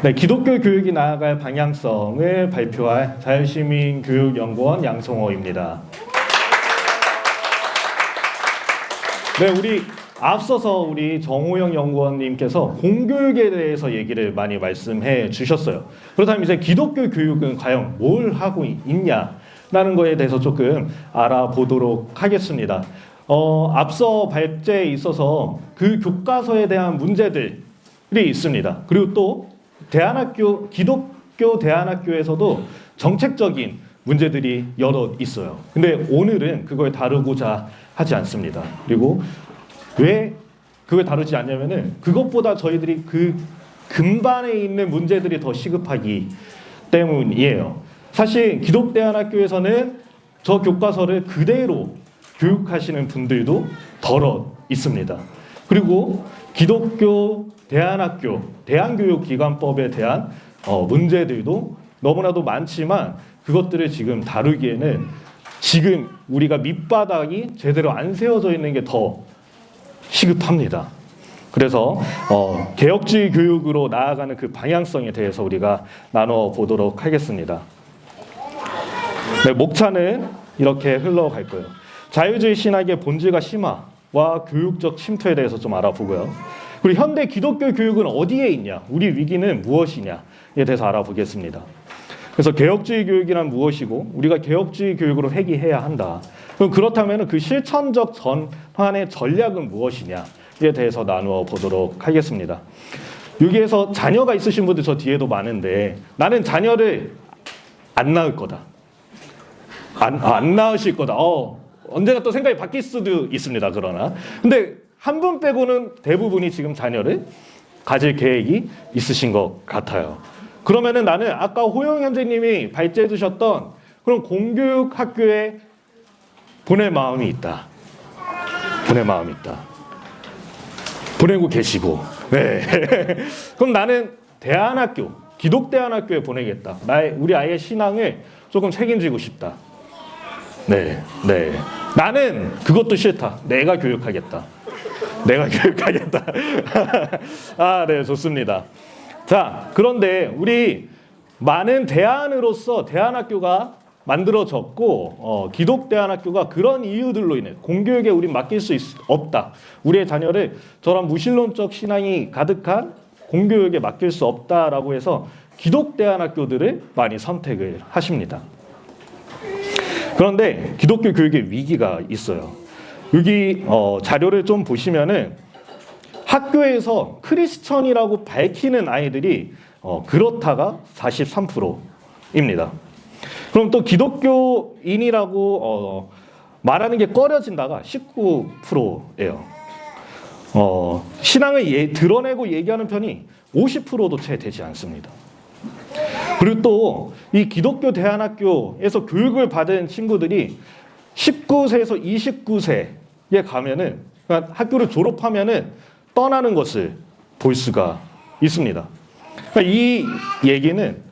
네, 기독교 교육이 나아갈 방향성을 발표할 자유시민교육연구원 양성호입니다. 네, 우리 앞서서 우리 정호영 연구원님께서 공교육에 대해서 얘기를 많이 말씀해 주셨어요. 그렇다면 이제 기독교 교육은 과연 뭘 하고 있냐라는 거에 대해서 조금 알아보도록 하겠습니다. 앞서 발제에 있어서 그 교과서에 대한 문제들이 있습니다. 그리고 또 대안학교, 기독교 대안학교에서도 정책적인 문제들이 여러 있어요. 근데 오늘은 그걸 다루고자 하지 않습니다. 그리고 왜 그걸 다루지 않냐면은 그것보다 저희들이 그 근반에 있는 문제들이 더 시급하기 때문이에요. 사실 기독대안학교에서는 저 교과서를 그대로 교육하시는 분들도 더러 있습니다. 그리고 기독교 대안학교, 대안교육기관법에 대한 문제들도 너무나도 많지만 그것들을 지금 다루기에는 지금 우리가 밑바닥이 제대로 안 세워져 있는 게 더 시급합니다. 그래서 개혁주의 교육으로 나아가는 그 방향성에 대해서 우리가 나눠보도록 하겠습니다. 네, 목차는 이렇게 흘러갈 거예요. 자유주의 신학의 본질과 심화와 교육적 침투에 대해서 좀 알아보고요. 그리고 현대 기독교 교육은 어디에 있냐? 우리 위기는 무엇이냐에 대해서 알아보겠습니다. 그래서 개혁주의 교육이란 무엇이고 우리가 개혁주의 교육으로 회귀해야 한다. 그럼 그렇다면 그 실천적 전환의 전략은 무엇이냐에 대해서 나누어 보도록 하겠습니다. 여기에서 자녀가 있으신 분들 저 뒤에도 많은데 나는 자녀를 안 낳을 거다. 안 낳으실 거다. 언젠가 또 생각이 바뀔 수도 있습니다. 그러나 근데 한 분 빼고는 대부분이 지금 자녀를 가질 계획이 있으신 것 같아요. 그러면은 나는 아까 호영 현재님이 발제해 주셨던 그런 공교육 학교에 보낼 마음이 있다. 보낼 마음이 있다. 보내고 계시고. 네. 그럼 나는 대안학교, 기독대안학교에 보내겠다. 우리 아이의 신앙을 조금 책임지고 싶다. 네. 네. 나는 그것도 싫다. 내가 교육하겠다. 내가 교육하겠다. 네, 좋습니다. 자, 그런데 우리 많은 대안으로서 대안학교가 만들어졌고 기독대안학교가 그런 이유들로 인해 공교육에 우린 맡길 수 없다. 우리의 자녀를 저런 무신론적 신앙이 가득한 공교육에 맡길 수 없다라고 해서 기독대안학교들을 많이 선택을 하십니다. 그런데 기독교 교육의 위기가 있어요. 여기 자료를 좀 보시면은 학교에서 크리스천이라고 밝히는 아이들이 그렇다가 43%입니다. 그럼 또 기독교인이라고 말하는 게 꺼려진다가 19%예요. 신앙을 드러내고 얘기하는 편이 50%도 채 되지 않습니다. 그리고 또 이 기독교 대안학교에서 교육을 받은 친구들이 19세에서 29세에 가면은 그러니까 학교를 졸업하면은 떠나는 것을 볼 수가 있습니다. 그러니까 이 얘기는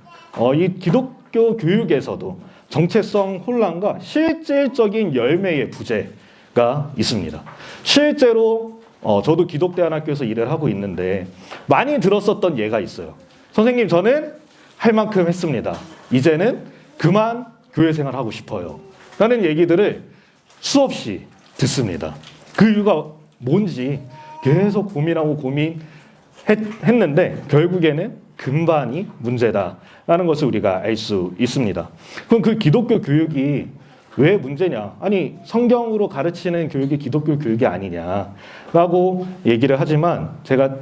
이 기독교 교육에서도 정체성 혼란과 실질적인 열매의 부재가 있습니다. 실제로 저도 기독대안학교에서 일을 하고 있는데 많이 들었었던 예가 있어요. 선생님, 저는 할 만큼 했습니다. 이제는 그만 교회 생활하고 싶어요. 라는 얘기들을 수없이 듣습니다. 그 이유가 뭔지 계속 고민하고 고민했는데 결국에는 근반이 문제다라는 것을 우리가 알 수 있습니다. 그럼 그 기독교 교육이 왜 문제냐? 아니, 성경으로 가르치는 교육이 기독교 교육이 아니냐라고 얘기를 하지만 제가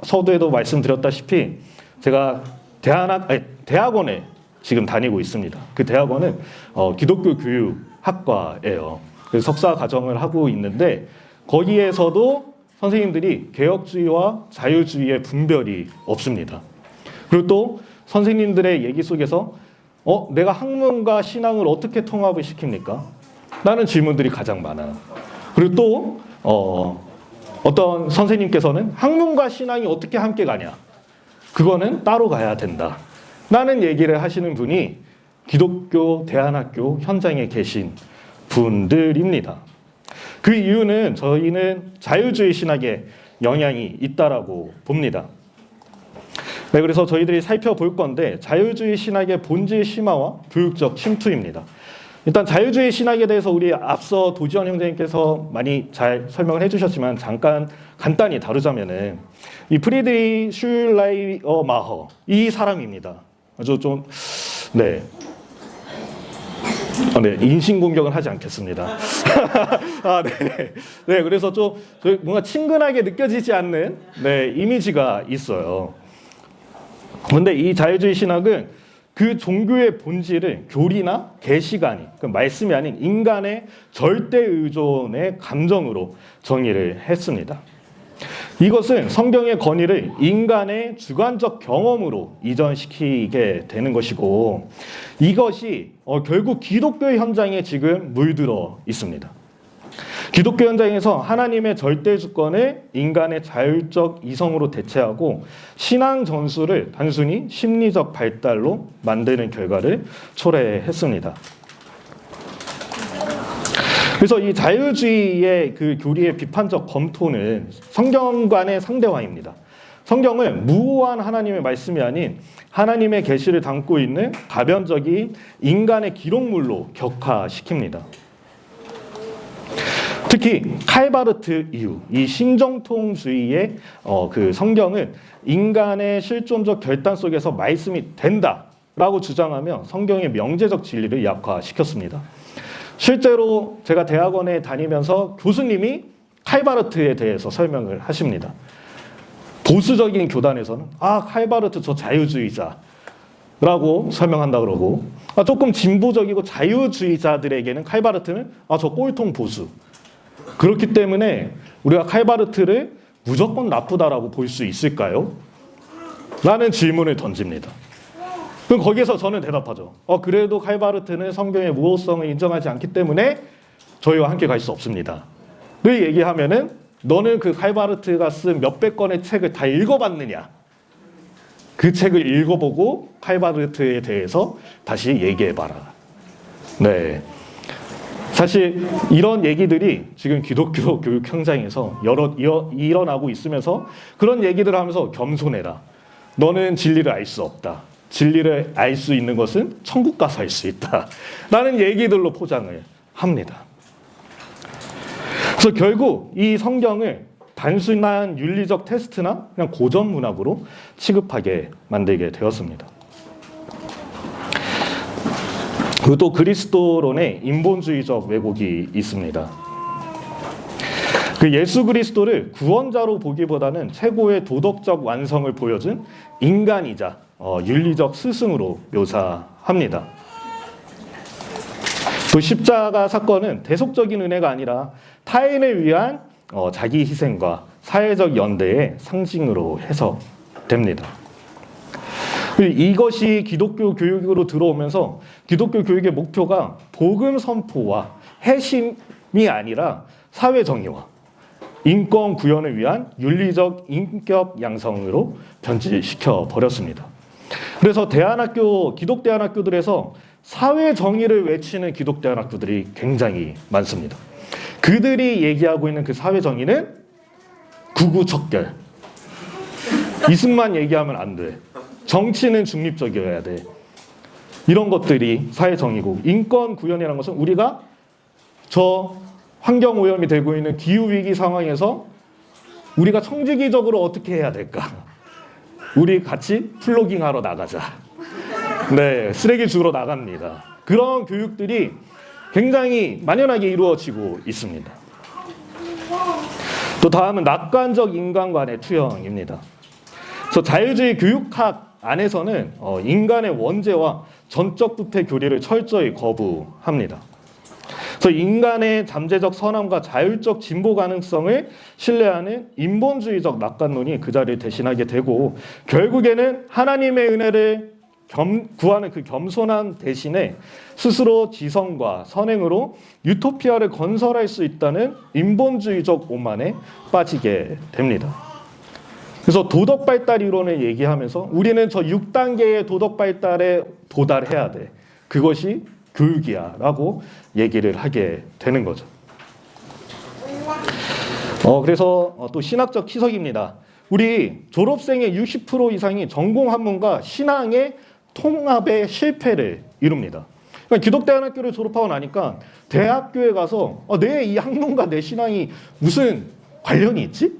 서두에도 말씀드렸다시피 제가 대학원에 지금 다니고 있습니다. 그 대학원은 기독교 교육학과예요. 그래서 석사 과정을 하고 있는데 거기에서도 선생님들이 개혁주의와 자유주의의 분별이 없습니다. 그리고 또 선생님들의 얘기 속에서 내가 학문과 신앙을 어떻게 통합을 시킵니까? 라는 질문들이 가장 많아요. 그리고 또 어떤 선생님께서는 학문과 신앙이 어떻게 함께 가냐? 그거는 따로 가야 된다. 라는 얘기를 하시는 분이 기독교 대안학교 현장에 계신 분들입니다. 그 이유는 저희는 자유주의 신학에 영향이 있다라고 봅니다. 네, 그래서 저희들이 살펴볼 건데 자유주의 신학의 본질 심화와 교육적 침투입니다. 일단 자유주의 신학에 대해서 우리 앞서 도지원 형제님께서 많이 잘 설명을 해주셨지만 잠깐 간단히 다루자면은 이 프리드리 슐라이어마허 이 사람입니다. 아주 좀 네. 네, 인신공격은 하지 않겠습니다. 네. 네, 그래서 좀 뭔가 친근하게 느껴지지 않는 네, 이미지가 있어요. 그런데 이 자유주의 신학은 그 종교의 본질을 교리나 계시관이, 그 말씀이 아닌 인간의 절대 의존의 감정으로 정의를 했습니다. 이것은 성경의 권위를 인간의 주관적 경험으로 이전시키게 되는 것이고 이것이 결국 기독교의 현장에 지금 물들어 있습니다. 기독교 현장에서 하나님의 절대 주권을 인간의 자율적 이성으로 대체하고 신앙 전술을 단순히 심리적 발달로 만드는 결과를 초래했습니다. 그래서 이 자유주의의 그 교리의 비판적 검토는 성경과의 상대화입니다. 성경은 무오한 하나님의 말씀이 아닌 하나님의 계시를 담고 있는 가변적인 인간의 기록물로 격화시킵니다. 특히 칼바르트 이후 이 신정통주의의 그 성경은 인간의 실존적 결단 속에서 말씀이 된다라고 주장하며 성경의 명제적 진리를 약화시켰습니다. 실제로 제가 대학원에 다니면서 교수님이 칼바르트에 대해서 설명을 하십니다. 보수적인 교단에서는 칼바르트 저 자유주의자라고 설명한다 그러고 조금 진보적이고 자유주의자들에게는 칼바르트는 저 꼴통 보수. 그렇기 때문에 우리가 칼바르트를 무조건 나쁘다라고 볼 수 있을까요? 라는 질문을 던집니다. 그럼 거기에서 저는 대답하죠. 그래도 칼바르트는 성경의 무호성을 인정하지 않기 때문에 저희와 함께 갈 수 없습니다. 를 얘기하면은 너는 그 칼바르트가 쓴 몇백 권의 책을 다 읽어봤느냐? 그 책을 읽어보고 칼바르트에 대해서 다시 얘기해봐라. 네. 사실 이런 얘기들이 지금 기독교 교육 현장에서 일어나고 있으면서 그런 얘기들을 하면서 겸손해라. 너는 진리를 알 수 없다. 진리를 알 수 있는 것은 천국 가서 알 수 있다. 라는 얘기들로 포장을 합니다. 그래서 결국 이 성경을 단순한 윤리적 테스트나 그냥 고전 문학으로 취급하게 만들게 되었습니다. 그리고 또 그리스도론의 인본주의적 왜곡이 있습니다. 그 예수 그리스도를 구원자로 보기보다는 최고의 도덕적 완성을 보여준 인간이자 윤리적 스승으로 묘사합니다. 또 십자가 사건은 대속적인 은혜가 아니라 타인을 위한 자기 희생과 사회적 연대의 상징으로 해석됩니다. 이것이 기독교 교육으로 들어오면서 기독교 교육의 목표가 복음 선포와 해심이 아니라 사회 정의와 인권 구현을 위한 윤리적 인격 양성으로 변질시켜 버렸습니다. 그래서 기독대안학교들에서 사회 정의를 외치는 기독대안학교들이 굉장히 많습니다. 그들이 얘기하고 있는 그 사회 정의는 구구척결. 이승만 얘기하면 안 돼. 정치는 중립적이어야 돼. 이런 것들이 사회 정의고 인권 구현이라는 것은 우리가 저 환경 오염이 되고 있는 기후 위기 상황에서 우리가 청지기적으로 어떻게 해야 될까? 우리 같이 플로깅 하러 나가자. 네, 쓰레기 주우러 나갑니다. 그런 교육들이 굉장히 만연하게 이루어지고 있습니다. 또 다음은 낙관적 인간관의 투영입니다. 그래서 자유주의 교육학 안에서는 인간의 원죄와 전적 부패 교리를 철저히 거부합니다. 그래서 인간의 잠재적 선함과 자율적 진보 가능성을 신뢰하는 인본주의적 낙관론이 그 자리를 대신하게 되고 결국에는 하나님의 은혜를 구하는 그 겸손함 대신에 스스로 지성과 선행으로 유토피아를 건설할 수 있다는 인본주의적 오만에 빠지게 됩니다. 그래서 도덕 발달 이론을 얘기하면서 우리는 저 6단계의 도덕 발달에 도달해야 돼. 그것이 교육이야 라고 얘기를 하게 되는 거죠. 그래서 또 신학적 희석입니다. 우리 졸업생의 60% 이상이 전공 학문과 신앙의 통합의 실패를 이룹니다. 그러니까 기독대안학교를 졸업하고 나니까 대학교에 가서 내 이 학문과 내 신앙이 무슨 관련이 있지?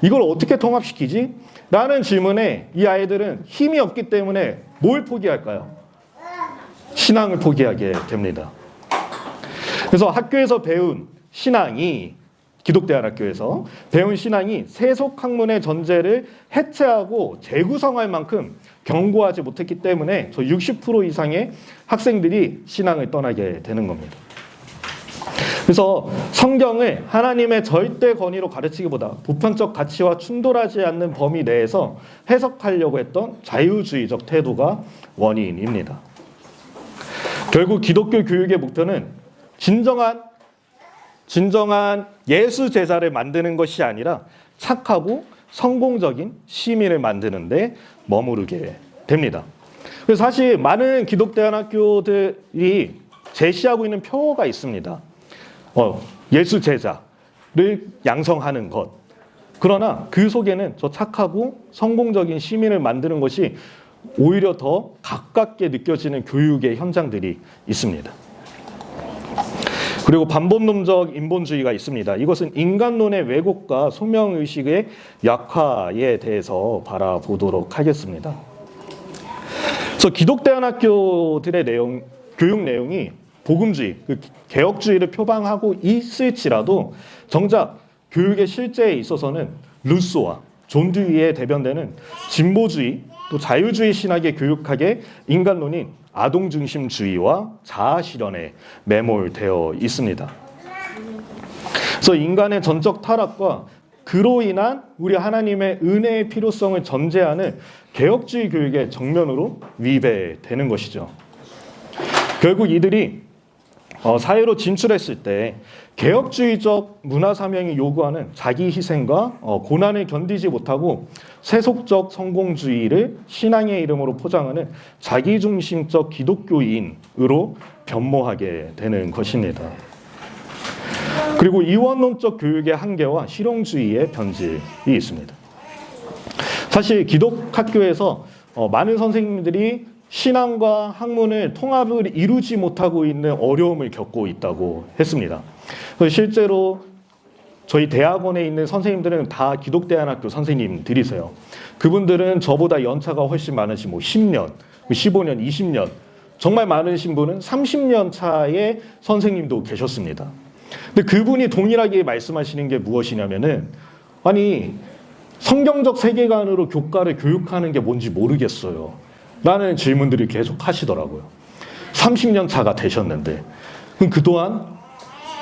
이걸 어떻게 통합시키지? 라는 질문에 이 아이들은 힘이 없기 때문에 뭘 포기할까요? 신앙을 포기하게 됩니다. 그래서 학교에서 배운 신앙이 기독대안학교에서 배운 신앙이 세속학문의 전제를 해체하고 재구성할 만큼 견고하지 못했기 때문에 저 60% 이상의 학생들이 신앙을 떠나게 되는 겁니다. 그래서 성경을 하나님의 절대 권위로 가르치기보다 보편적 가치와 충돌하지 않는 범위 내에서 해석하려고 했던 자유주의적 태도가 원인입니다. 결국 기독교 교육의 목표는 진정한 예수 제자를 만드는 것이 아니라 착하고 성공적인 시민을 만드는 데 머무르게 됩니다. 그래서 사실 많은 기독대안학교들이 제시하고 있는 표어가 있습니다. 예수 제자를 양성하는 것. 그러나 그 속에는 저 착하고 성공적인 시민을 만드는 것이 오히려 더 가깝게 느껴지는 교육의 현장들이 있습니다. 그리고 반본론적 인본주의가 있습니다. 이것은 인간론의 왜곡과 소명의식의 약화에 대해서 바라보도록 하겠습니다. 그래서 기독대안학교들의 교육 내용이 복음주의, 개혁주의를 표방하고 있을지라도 정작 교육의 실제에 있어서는 루소와 존 듀이에 대변되는 진보주의, 또 자유주의 신학의 교육학의 인간론인 아동중심주의와 자아실현에 매몰되어 있습니다. 그래서 인간의 전적 타락과 그로 인한 우리 하나님의 은혜의 필요성을 전제하는 개혁주의 교육의 정면으로 위배되는 것이죠. 결국 이들이 사회로 진출했을 때 개혁주의적 문화 사명이 요구하는 자기 희생과 고난을 견디지 못하고 세속적 성공주의를 신앙의 이름으로 포장하는 자기중심적 기독교인으로 변모하게 되는 것입니다. 그리고 이원론적 교육의 한계와 실용주의의 변질이 있습니다. 사실 기독학교에서 많은 선생님들이 신앙과 학문을 통합을 이루지 못하고 있는 어려움을 겪고 있다고 했습니다. 실제로 저희 대학원에 있는 선생님들은 다 기독대안학교 선생님들이세요. 그분들은 저보다 연차가 훨씬 많으신 10년, 15년, 20년, 정말 많으신 분은 30년 차의 선생님도 계셨습니다. 근데 그분이 동일하게 말씀하시는 게 무엇이냐면은, 아니, 성경적 세계관으로 교과를 교육하는 게 뭔지 모르겠어요 라는 질문들이 계속 하시더라고요. 30년 차가 되셨는데 그럼 그동안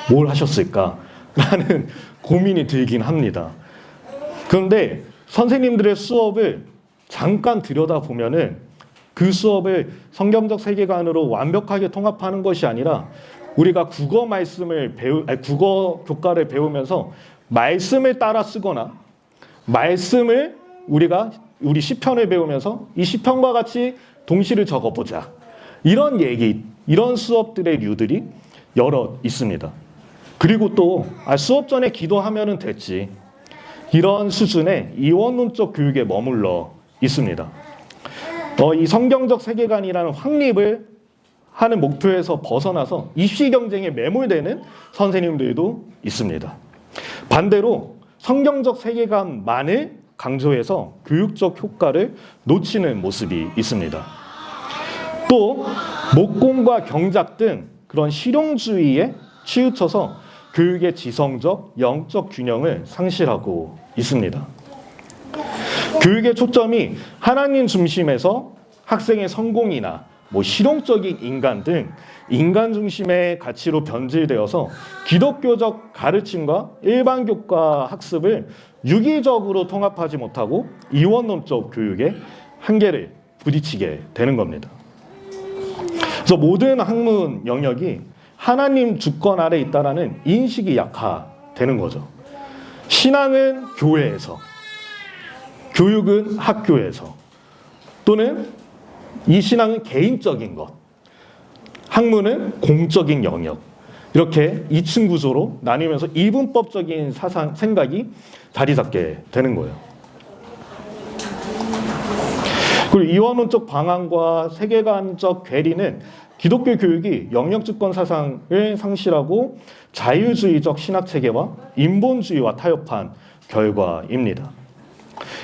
뭘 하셨을까? 라는 고민이 들긴 합니다. 그런데 선생님들의 수업을 잠깐 들여다보면은 그 수업을 성경적 세계관으로 완벽하게 통합하는 것이 아니라 우리가 국어 교과를 배우면서 말씀을 따라 쓰거나 말씀을 우리 시편을 배우면서 이 시편과 같이 동시를 적어보자. 이런 수업들의 류들이 여러 있습니다. 그리고 또 수업 전에 기도하면 됐지. 이런 수준의 이원론적 교육에 머물러 있습니다. 이 성경적 세계관이라는 확립을 하는 목표에서 벗어나서 입시 경쟁에 매몰되는 선생님들도 있습니다. 반대로 성경적 세계관만을 강조해서 교육적 효과를 놓치는 모습이 있습니다. 또 목공과 경작 등 그런 실용주의에 치우쳐서 교육의 지성적, 영적 균형을 상실하고 있습니다. 교육의 초점이 하나님 중심에서 학생의 성공이나 실용적인 인간 등 인간 중심의 가치로 변질되어서 기독교적 가르침과 일반 교과 학습을 유기적으로 통합하지 못하고 이원론적 교육의 한계를 부딪히게 되는 겁니다. 그래서 모든 학문 영역이 하나님 주권 아래 있다라는 인식이 약화되는 거죠. 신앙은 교회에서, 교육은 학교에서, 또는 이 신앙은 개인적인 것, 학문은 공적인 영역, 이렇게 2층 구조로 나뉘면서 이분법적인 생각이 자리 잡게 되는 거예요. 그리고 이원론적 방황과 세계관적 괴리는 기독교 교육이 영역주권 사상을 상실하고 자유주의적 신학체계와 인본주의와 타협한 결과입니다.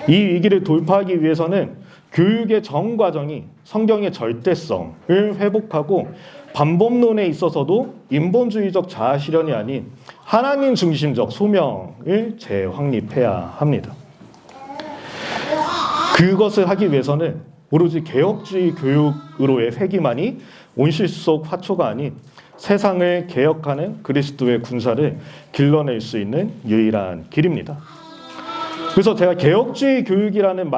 이 위기를 돌파하기 위해서는 교육의 전 과정이 성경의 절대성을 회복하고 반법론에 있어서도 인본주의적 자아실현이 아닌 하나님 중심적 소명을 재확립해야 합니다. 그것을 하기 위해서는 오로지 개혁주의 교육으로의 회귀만이 온실 속 화초가 아닌 세상을 개혁하는 그리스도의 군사를 길러낼 수 있는 유일한 길입니다. 그래서 제가 개혁주의 교육이라는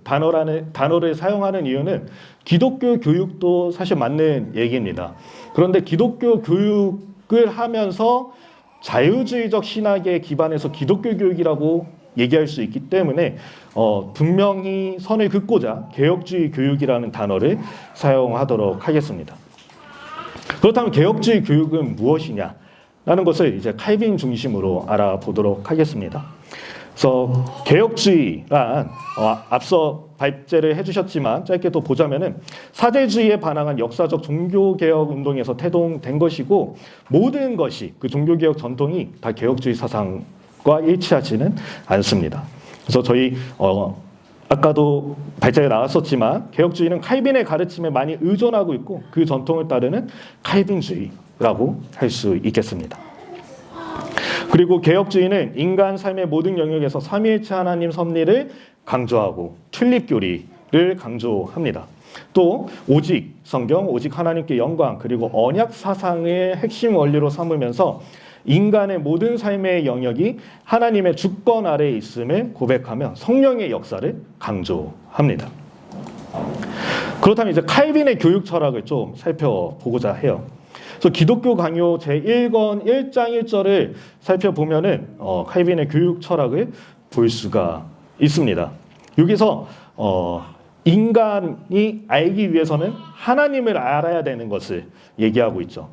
단어를 사용하는 이유는 기독교 교육도 사실 맞는 얘기입니다. 그런데 기독교 교육을 하면서 자유주의적 신학에 기반해서 기독교 교육이라고 얘기할 수 있기 때문에 분명히 선을 긋고자 개혁주의 교육이라는 단어를 사용하도록 하겠습니다. 그렇다면 개혁주의 교육은 무엇이냐라는 것을 이제 칼빈 중심으로 알아보도록 하겠습니다. 그래서 개혁주의란 앞서 발제를 해주셨지만 짧게 또 보자면은 사제주의에 반항한 역사적 종교개혁 운동에서 태동된 것이고 모든 것이 그 종교개혁 전통이 다 개혁주의 사상과 일치하지는 않습니다. 그래서 저희 아까도 발제가 나왔었지만 개혁주의는 칼빈의 가르침에 많이 의존하고 있고 그 전통을 따르는 칼빈주의라고 할 수 있겠습니다. 그리고 개혁주의는 인간 삶의 모든 영역에서 삼위일체 하나님 섭리를 강조하고 튤립 교리를 강조합니다. 또 오직 성경, 오직 하나님께 영광 그리고 언약 사상의 핵심 원리로 삼으면서 인간의 모든 삶의 영역이 하나님의 주권 아래에 있음을 고백하며 성령의 역사를 강조합니다. 그렇다면 이제 칼빈의 교육 철학을 좀 살펴보고자 해요. 그래서 기독교 강요 제1권 1장 1절을 살펴보면은 칼빈의 교육 철학을 볼 수가 있습니다. 여기서 인간이 알기 위해서는 하나님을 알아야 되는 것을 얘기하고 있죠.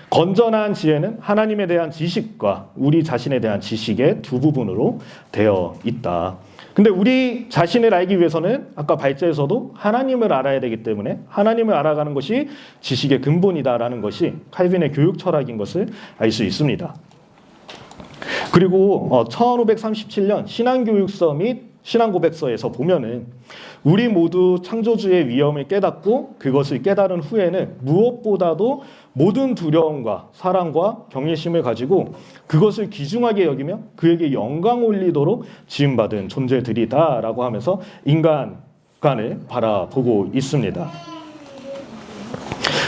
건전한 지혜는 하나님에 대한 지식과 우리 자신에 대한 지식의 두 부분으로 되어 있다. 근데 우리 자신을 알기 위해서는 아까 발제에서도 하나님을 알아야 되기 때문에 하나님을 알아가는 것이 지식의 근본이다라는 것이 칼빈의 교육 철학인 것을 알 수 있습니다. 그리고 1537년 신앙교육서 및 신앙고백서에서 보면은 우리 모두 창조주의 위엄을 깨닫고 그것을 깨달은 후에는 무엇보다도 모든 두려움과 사랑과 경외심을 가지고 그것을 귀중하게 여기며 그에게 영광 올리도록 지음받은 존재들이다라고 하면서 인간관을 바라보고 있습니다.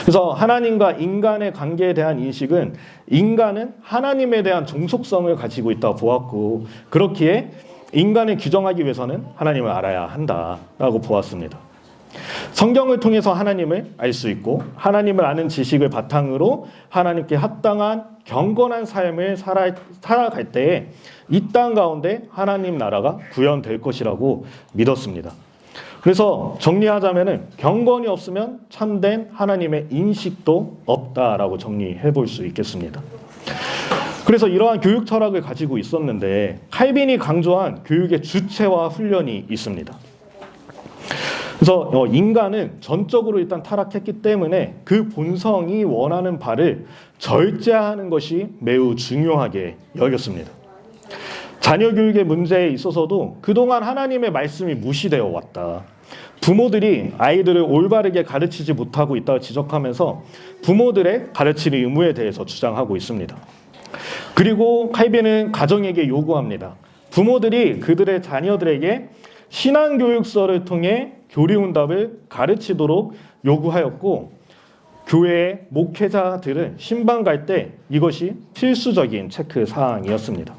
그래서 하나님과 인간의 관계에 대한 인식은 인간은 하나님에 대한 종속성을 가지고 있다고 보았고 그렇기에 인간을 규정하기 위해서는 하나님을 알아야 한다라고 보았습니다. 성경을 통해서 하나님을 알 수 있고 하나님을 아는 지식을 바탕으로 하나님께 합당한 경건한 삶을 살아갈 때에 이 땅 가운데 하나님 나라가 구현될 것이라고 믿었습니다. 그래서 정리하자면은 경건이 없으면 참된 하나님의 인식도 없다라고 정리해 볼 수 있겠습니다. 그래서 이러한 교육 철학을 가지고 있었는데 칼빈이 강조한 교육의 주체와 훈련이 있습니다. 그래서 인간은 전적으로 일단 타락했기 때문에 그 본성이 원하는 바를 절제하는 것이 매우 중요하게 여겼습니다. 자녀 교육의 문제에 있어서도 그동안 하나님의 말씀이 무시되어 왔다. 부모들이 아이들을 올바르게 가르치지 못하고 있다고 지적하면서 부모들의 가르칠 의무에 대해서 주장하고 있습니다. 그리고 칼빈은 가정에게 요구합니다. 부모들이 그들의 자녀들에게 신앙교육서를 통해 교리응답을 가르치도록 요구하였고 교회의 목회자들은 신방 갈 때 이것이 필수적인 체크 사항이었습니다.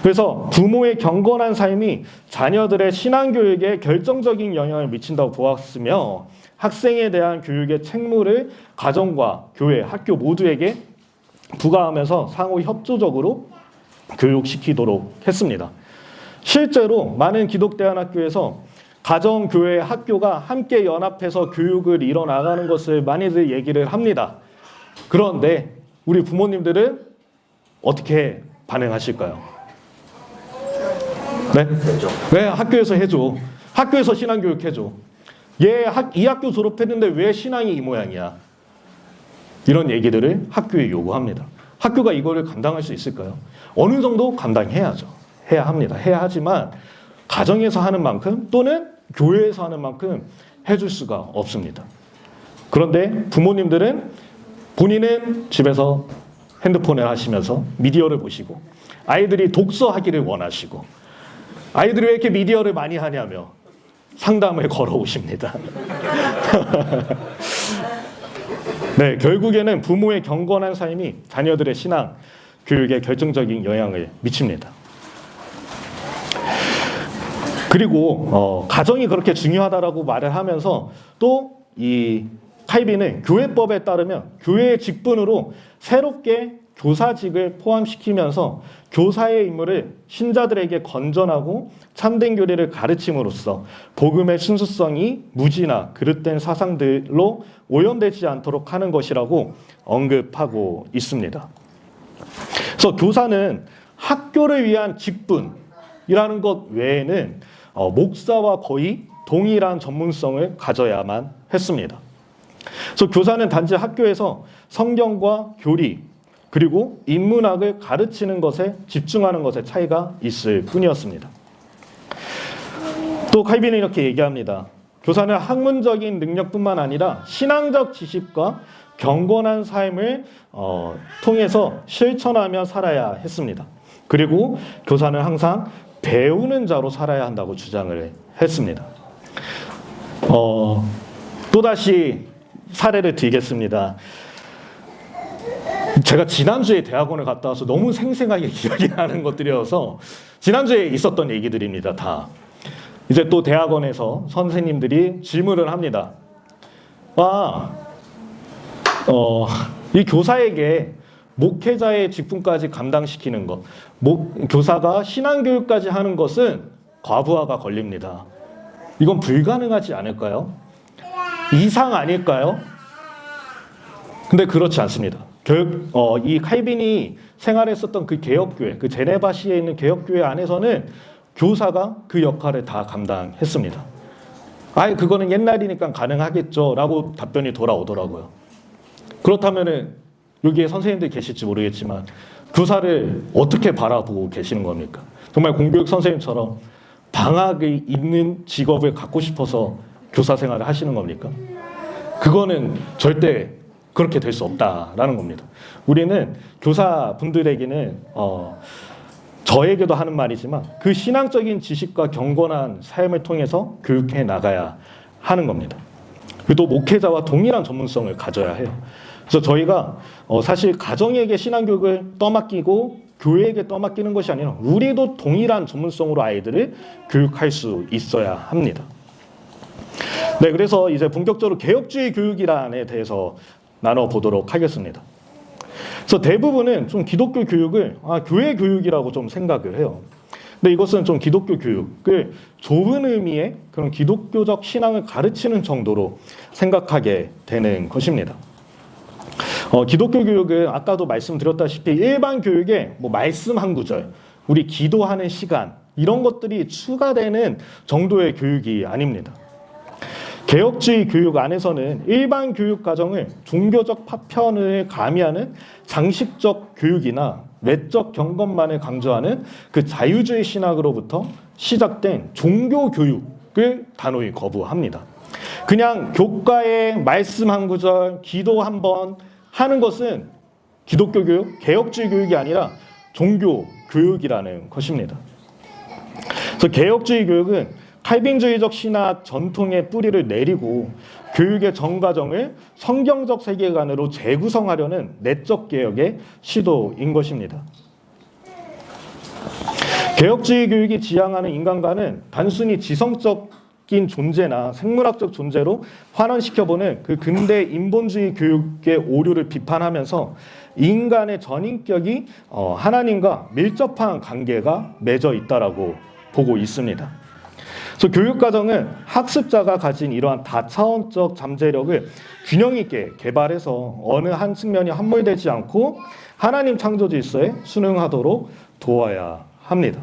그래서 부모의 경건한 삶이 자녀들의 신앙교육에 결정적인 영향을 미친다고 보았으며 학생에 대한 교육의 책무를 가정과 교회, 학교 모두에게 부과하면서 상호 협조적으로 교육시키도록 했습니다. 실제로 많은 기독대안학교에서 가정, 교회, 학교가 함께 연합해서 교육을 이뤄나가는 것을 많이들 얘기를 합니다. 그런데 우리 부모님들은 어떻게 반응하실까요? 네? 네, 학교에서 해줘. 학교에서 신앙교육 해줘. 이 학교 졸업했는데 왜 신앙이 이 모양이야? 이런 얘기들을 학교에 요구합니다. 학교가 이거를 감당할 수 있을까요? 어느 정도 감당해야죠. 해야 합니다. 해야 하지만 가정에서 하는 만큼 또는 교회에서 하는 만큼 해줄 수가 없습니다. 그런데 부모님들은 본인은 집에서 핸드폰을 하시면서 미디어를 보시고 아이들이 독서하기를 원하시고 아이들이 왜 이렇게 미디어를 많이 하냐며 상담을 걸어오십니다. 네, 결국에는 부모의 경건한 삶이 자녀들의 신앙 교육에 결정적인 영향을 미칩니다. 그리고 가정이 그렇게 중요하다라고 말을 하면서 또 이 칼빈은 교회법에 따르면 교회의 직분으로 새롭게 교사직을 포함시키면서 교사의 임무를 신자들에게 건전하고 참된 교리를 가르침으로써 복음의 순수성이 무지나 그릇된 사상들로 오염되지 않도록 하는 것이라고 언급하고 있습니다. 그래서 교사는 학교를 위한 직분이라는 것 외에는 목사와 거의 동일한 전문성을 가져야만 했습니다. 그래서 교사는 단지 학교에서 성경과 교리 그리고 인문학을 가르치는 것에 집중하는 것에 차이가 있을 뿐이었습니다. 또 칼빈은 이렇게 얘기합니다. 교사는 학문적인 능력뿐만 아니라 신앙적 지식과 경건한 삶을 통해서 실천하며 살아야 했습니다. 그리고 교사는 항상 배우는 자로 살아야 한다고 주장을 했습니다. 또다시 사례를 드리겠습니다. 제가 지난주에 대학원을 갔다 와서 너무 생생하게 기억이 나는 것들이어서 지난주에 있었던 얘기들입니다. 다. 이제 또 대학원에서 선생님들이 질문을 합니다. 이 교사에게 목회자의 직분까지 감당시키는 것, 교사가 신앙교육까지 하는 것은 과부하가 걸립니다. 이건 불가능하지 않을까요? 이상 아닐까요? 근데 그렇지 않습니다. 이 칼빈이 생활했었던 그 개혁교회, 그 제네바시에 있는 개혁교회 안에서는 교사가 그 역할을 다 감당했습니다. 그거는 옛날이니까 가능하겠죠 라고 답변이 돌아오더라고요. 그렇다면은 여기에 선생님들 계실지 모르겠지만 교사를 어떻게 바라보고 계시는 겁니까? 정말 공교육 선생님처럼 방학이 있는 직업을 갖고 싶어서 교사 생활을 하시는 겁니까? 그거는 절대 그렇게 될 수 없다라는 겁니다. 우리는 교사분들에게는 저에게도 하는 말이지만 그 신앙적인 지식과 경건한 삶을 통해서 교육해 나가야 하는 겁니다. 그리고 또 목회자와 동일한 전문성을 가져야 해요. 그래서 저희가 사실 가정에게 신앙교육을 떠맡기고 교회에게 떠맡기는 것이 아니라 우리도 동일한 전문성으로 아이들을 교육할 수 있어야 합니다. 네, 그래서 이제 본격적으로 개혁주의 교육이란에 대해서 나눠보도록 하겠습니다. 그래서 대부분은 좀 기독교 교육을 교회 교육이라고 좀 생각을 해요. 근데 이것은 좀 기독교 교육을 좁은 의미의 그런 기독교적 신앙을 가르치는 정도로 생각하게 되는 것입니다. 기독교 교육은 아까도 말씀드렸다시피 일반 교육에 말씀 한 구절, 우리 기도하는 시간 이런 것들이 추가되는 정도의 교육이 아닙니다. 개혁주의 교육 안에서는 일반 교육 과정을 종교적 파편을 가미하는 장식적 교육이나 외적 경건만을 강조하는 그 자유주의 신학으로부터 시작된 종교 교육을 단호히 거부합니다. 그냥 교과에 말씀 한 구절, 기도 한 번 하는 것은 기독교 교육, 개혁주의 교육이 아니라 종교 교육이라는 것입니다. 그래서 개혁주의 교육은 칼빈주의적 신학 전통의 뿌리를 내리고 교육의 전과정을 성경적 세계관으로 재구성하려는 내적 개혁의 시도인 것입니다. 개혁주의 교육이 지향하는 인간과는 단순히 지성적인 존재나 생물학적 존재로 환원시켜보는 그 근대 인본주의 교육의 오류를 비판하면서 인간의 전인격이 하나님과 밀접한 관계가 맺어 있다라고 보고 있습니다. 그래서 교육과정은 학습자가 가진 이러한 다차원적 잠재력을 균형 있게 개발해서 어느 한 측면이 함몰되지 않고 하나님 창조 질서에 순응하도록 도와야 합니다.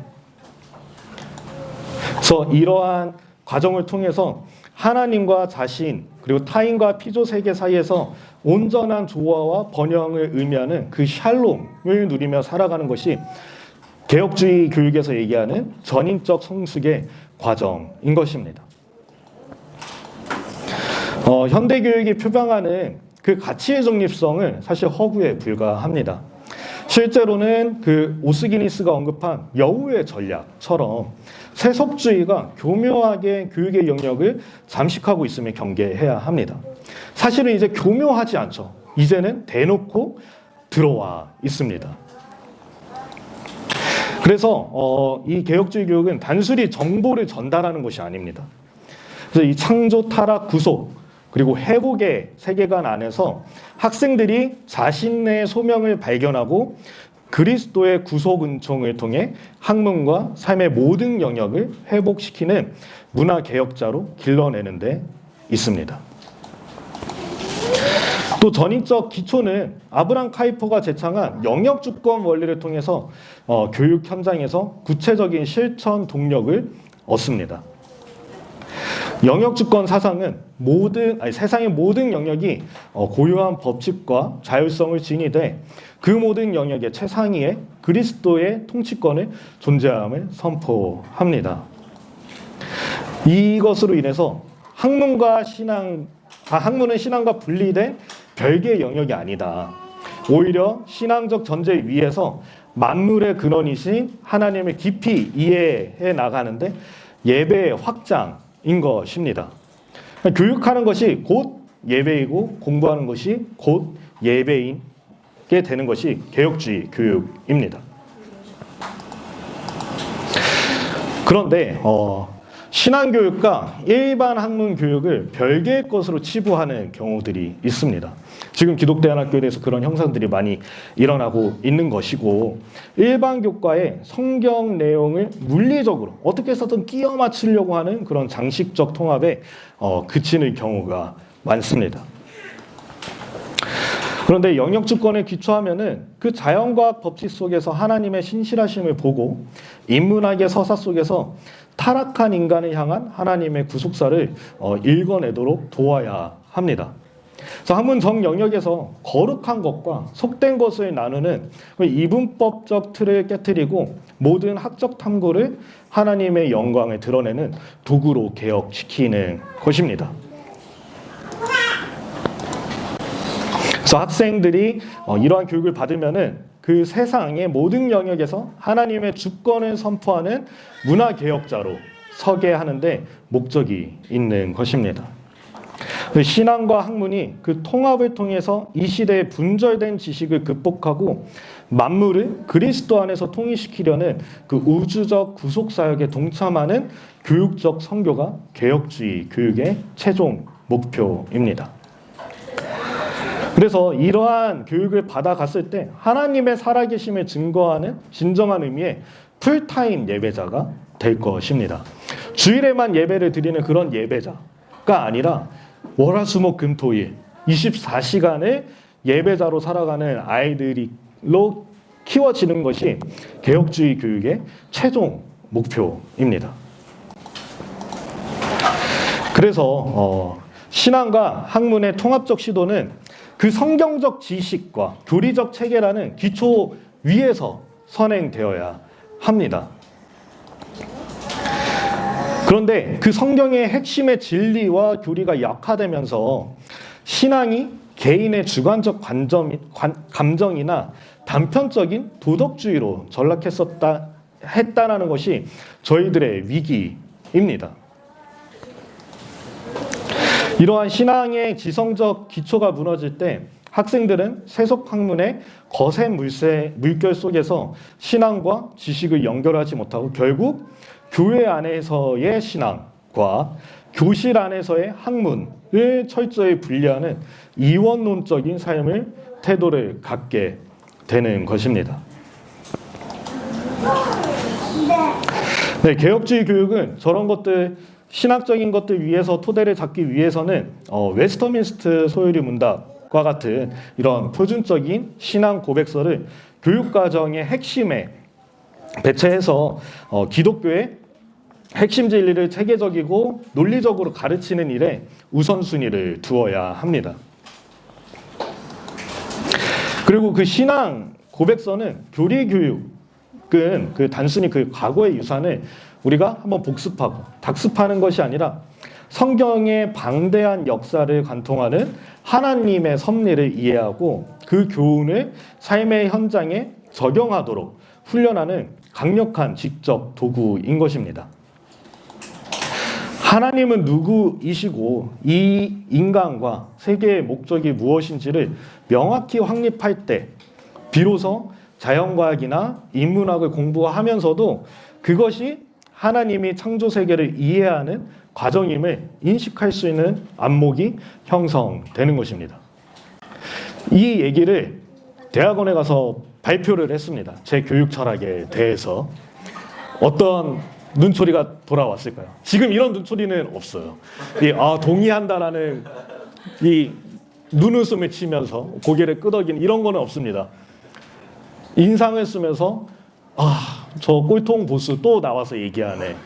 그래서 이러한 과정을 통해서 하나님과 자신 그리고 타인과 피조 세계 사이에서 온전한 조화와 번영을 의미하는 그 샬롬을 누리며 살아가는 것이 개혁주의 교육에서 얘기하는 전인적 성숙의 과정인 것입니다. 현대 교육이 표방하는 그 가치의 중립성은 사실 허구에 불과합니다. 실제로는 그 오스기니스가 언급한 여우의 전략처럼 세속주의가 교묘하게 교육의 영역을 잠식하고 있음을 경계해야 합니다. 사실은 이제 교묘하지 않죠. 이제는 대놓고 들어와 있습니다. 그래서 이 개혁주의 교육은 단순히 정보를 전달하는 것이 아닙니다. 그래서 이 창조, 타락, 구속 그리고 회복의 세계관 안에서 학생들이 자신의 소명을 발견하고 그리스도의 구속 은총을 통해 학문과 삶의 모든 영역을 회복시키는 문화개혁자로 길러내는 데 있습니다. 또 전인적 기초는 아브람 카이퍼가 제창한 영역주권 원리를 통해서 교육 현장에서 구체적인 실천 동력을 얻습니다. 영역주권 사상은 세상의 모든 영역이 고유한 법칙과 자율성을 지니되 그 모든 영역의 최상위에 그리스도의 통치권을 존재함을 선포합니다. 이것으로 인해서 학문은 신앙과 분리된 별개의 영역이 아니다. 오히려 신앙적 전제 위에서 만물의 근원이신 하나님을 깊이 이해해 나가는데 예배의 확장인 것입니다. 교육하는 것이 곧 예배이고 공부하는 것이 곧 예배인 게 되는 것이 개혁주의 교육입니다. 그런데 신앙교육과 일반 학문 교육을 별개의 것으로 치부하는 경우들이 있습니다. 지금 기독대안학교에 대해서 그런 형상들이 많이 일어나고 있는 것이고, 일반 교과에 성경 내용을 물리적으로 어떻게 해서든 끼워 맞추려고 하는 그런 장식적 통합에 그치는 경우가 많습니다. 그런데 영역주권에 기초하면은 그 자연과학 법칙 속에서 하나님의 신실하심을 보고 인문학의 서사 속에서 타락한 인간을 향한 하나님의 구속사를 읽어내도록 도와야 합니다. 그래서 학문 정 영역에서 거룩한 것과 속된 것을 나누는 이분법적 틀을 깨트리고 모든 학적 탐구를 하나님의 영광을 드러내는 도구로 개혁시키는 것입니다. 그래서 학생들이 이러한 교육을 받으면은 그 세상의 모든 영역에서 하나님의 주권을 선포하는 문화개혁자로 서게 하는데 목적이 있는 것입니다. 신앙과 학문이 그 통합을 통해서 이 시대의 분절된 지식을 극복하고 만물을 그리스도 안에서 통일시키려는 그 우주적 구속사역에 동참하는 교육적 선교가 개혁주의 교육의 최종 목표입니다. 그래서 이러한 교육을 받아갔을 때 하나님의 살아계심을 증거하는 진정한 의미의 풀타임 예배자가 될 것입니다. 주일에만 예배를 드리는 그런 예배자가 아니라 월화수목금토일 24시간을 예배자로 살아가는 아이들로 키워지는 것이 개혁주의 교육의 최종 목표입니다. 그래서 신앙과 학문의 통합적 시도는 그 성경적 지식과 교리적 체계라는 기초 위에서 선행되어야 합니다. 그런데 그 성경의 핵심의 진리와 교리가 약화되면서 신앙이 개인의 주관적 감정이나 단편적인 도덕주의로 전락했다는 것이 저희들의 위기입니다. 이러한 신앙의 지성적 기초가 무너질 때 학생들은 세속 학문의 거센 물결 속에서 신앙과 지식을 연결하지 못하고 결국 교회 안에서의 신앙과 교실 안에서의 학문을 철저히 분리하는 이원론적인 태도를 갖게 되는 것입니다. 네, 개혁주의 교육은 저런 것들, 신학적인 것들 위에서 토대를 잡기 위해서는 웨스터민스트 소요리 문답과 같은 이런 표준적인 신앙 고백서를 교육과정의 핵심에 배치해서 기독교의 핵심 진리를 체계적이고 논리적으로 가르치는 일에 우선순위를 두어야 합니다. 그리고 그 신앙 고백서는 교리 교육은 그 단순히 그 과거의 유산을 우리가 한번 복습하고 답습하는 것이 아니라 성경의 방대한 역사를 관통하는 하나님의 섭리를 이해하고 그 교훈을 삶의 현장에 적용하도록 훈련하는 강력한 지적 도구인 것입니다. 하나님은 누구이시고 이 인간과 세계의 목적이 무엇인지를 명확히 확립할 때 비로소 자연과학이나 인문학을 공부하면서도 그것이 하나님이 창조 세계를 이해하는 과정임을 인식할 수 있는 안목이 형성되는 것입니다. 이 얘기를 대학원에 가서 발표를 했습니다. 제 교육 철학에 대해서. 어떤 눈초리가 돌아왔을까요? 지금 이런 눈초리는 없어요. 동의한다라는 이 눈웃음을 치면서 고개를 끄덕이는 이런 거는 없습니다. 인상을 쓰면서 저 꼴통 보스 또 나와서 얘기하네.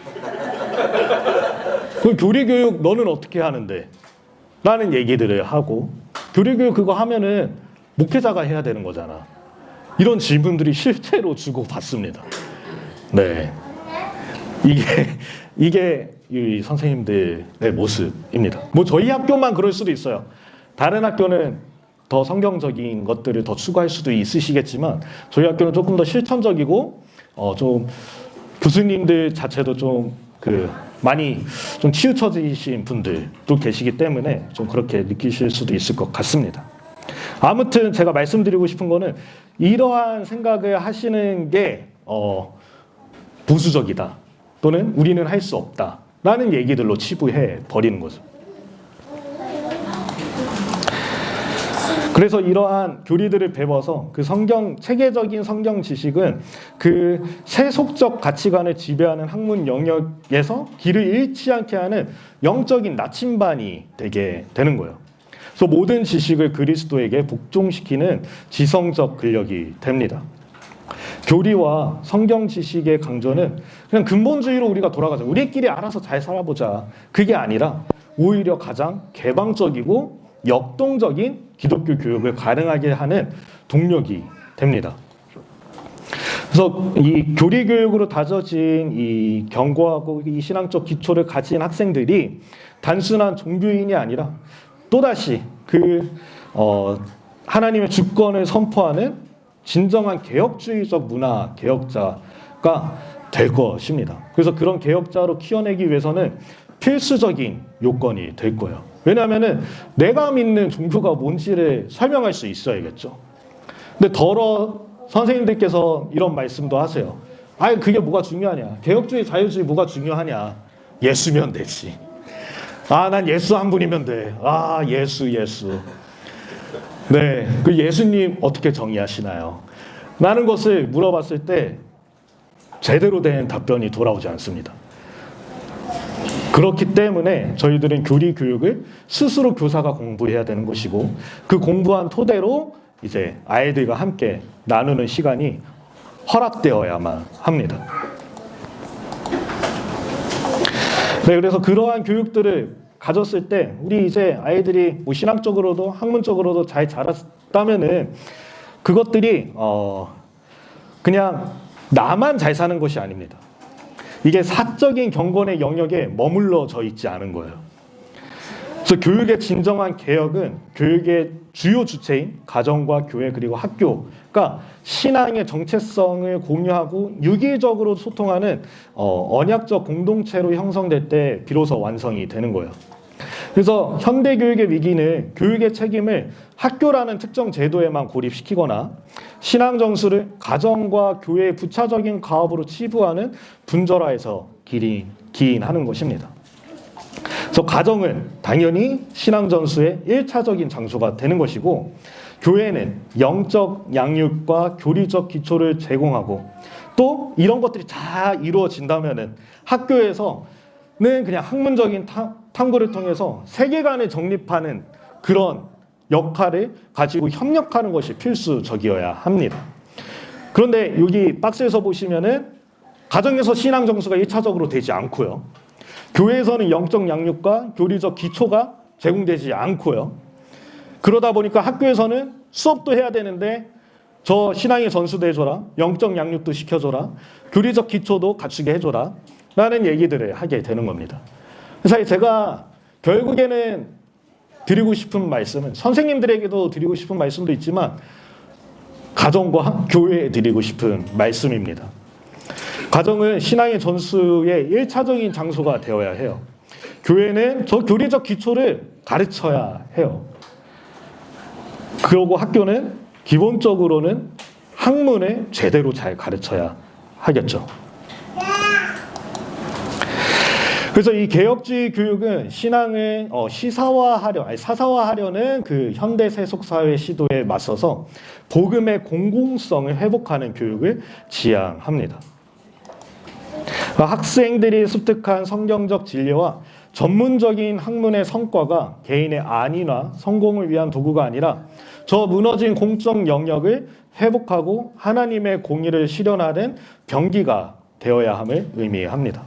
그 교리교육 너는 어떻게 하는데? 라는 얘기들을 하고 교리교육 그거 하면은 목회자가 해야 되는 거잖아. 이런 질문들이 실제로 주고받습니다. 네. 이게 이 선생님들의 모습입니다. 뭐 저희 학교만 그럴 수도 있어요. 다른 학교는 더 성경적인 것들을 더 추구할 수도 있으시겠지만 저희 학교는 조금 더 실천적이고 좀 교수님들 자체도 좀 많이 좀 치우쳐지신 분들도 계시기 때문에 좀 그렇게 느끼실 수도 있을 것 같습니다. 아무튼 제가 말씀드리고 싶은 거는 이러한 생각을 하시는 게 보수적이다 또는 우리는 할 수 없다라는 얘기들로 치부해 버리는 거죠. 그래서 이러한 교리들을 배워서 그 체계적인 성경 지식은 그 세속적 가치관을 지배하는 학문 영역에서 길을 잃지 않게 하는 영적인 나침반이 되게 되는 거예요. 그래서 모든 지식을 그리스도에게 복종시키는 지성적 근력이 됩니다. 교리와 성경 지식의 강조는 그냥 근본주의로 우리가 돌아가자. 우리끼리 알아서 잘 살아보자. 그게 아니라 오히려 가장 개방적이고 역동적인 기독교 교육을 가능하게 하는 동력이 됩니다. 그래서 이 교리 교육으로 다져진 이 견고하고 이 신앙적 기초를 가진 학생들이 단순한 종교인이 아니라 또다시 하나님의 주권을 선포하는 진정한 개혁주의적 문화 개혁자가 될 것입니다. 그래서 그런 개혁자로 키워내기 위해서는 필수적인 요건이 될 거예요. 왜냐하면 내가 믿는 종교가 뭔지를 설명할 수 있어야겠죠. 근데 선생님들께서 이런 말씀도 하세요. 그게 뭐가 중요하냐. 개혁주의, 자유주의 뭐가 중요하냐. 예수면 되지. 난 예수 한 분이면 돼. 예수. 네, 그 예수님 어떻게 정의하시나요? 라는 것을 물어봤을 때 제대로 된 답변이 돌아오지 않습니다. 그렇기 때문에 저희들은 교리 교육을 스스로 교사가 공부해야 되는 것이고 그 공부한 토대로 이제 아이들과 함께 나누는 시간이 허락되어야만 합니다. 네, 그래서 그러한 교육들을 가졌을 때 우리 이제 아이들이 뭐 신앙적으로도 학문적으로도 잘 자랐다면은 그것들이 그냥 나만 잘 사는 것이 아닙니다. 이게 사적인 경건의 영역에 머물러져 있지 않은 거예요. 그래서 교육의 진정한 개혁은 교육의 주요 주체인 가정과 교회 그리고 학교가 신앙의 정체성을 공유하고 유기적으로 소통하는 언약적 공동체로 형성될 때 비로소 완성이 되는 거예요. 그래서 현대 교육의 위기는 교육의 책임을 학교라는 특정 제도에만 고립시키거나 신앙 정수를 가정과 교회의 부차적인 가업으로 치부하는 분절화에서 기인하는 것입니다. 그래서 가정은 당연히 신앙 전수의 1차적인 장소가 되는 것이고 교회는 영적 양육과 교리적 기초를 제공하고 또 이런 것들이 잘 이루어진다면은 학교에서는 그냥 학문적인 탐구를 통해서 세계관을 정립하는 그런 역할을 가지고 협력하는 것이 필수적이어야 합니다. 그런데 여기 박스에서 보시면은 가정에서 신앙 정수가 1차적으로 되지 않고요. 교회에서는 영적 양육과 교리적 기초가 제공되지 않고요. 그러다 보니까 학교에서는 수업도 해야 되는데 저 신앙의 전수도 해줘라, 영적 양육도 시켜줘라, 교리적 기초도 갖추게 해줘라 라는 얘기들을 하게 되는 겁니다. 그래서 제가 결국에는 드리고 싶은 말씀은, 선생님들에게도 드리고 싶은 말씀도 있지만 가정과 교회에 드리고 싶은 말씀입니다. 가정은 신앙의 전수의 1차적인 장소가 되어야 해요. 교회는 저 교리적 기초를 가르쳐야 해요. 그리고 학교는 기본적으로는 학문을 제대로 잘 가르쳐야 하겠죠. 그래서 이 개혁주의 교육은 신앙을 사사화하려는 그 현대 세속사회 시도에 맞서서 복음의 공공성을 회복하는 교육을 지향합니다. 학생들이 습득한 성경적 진리와 전문적인 학문의 성과가 개인의 안위나 성공을 위한 도구가 아니라 저 무너진 공적 영역을 회복하고 하나님의 공의를 실현하는 병기가 되어야 함을 의미합니다.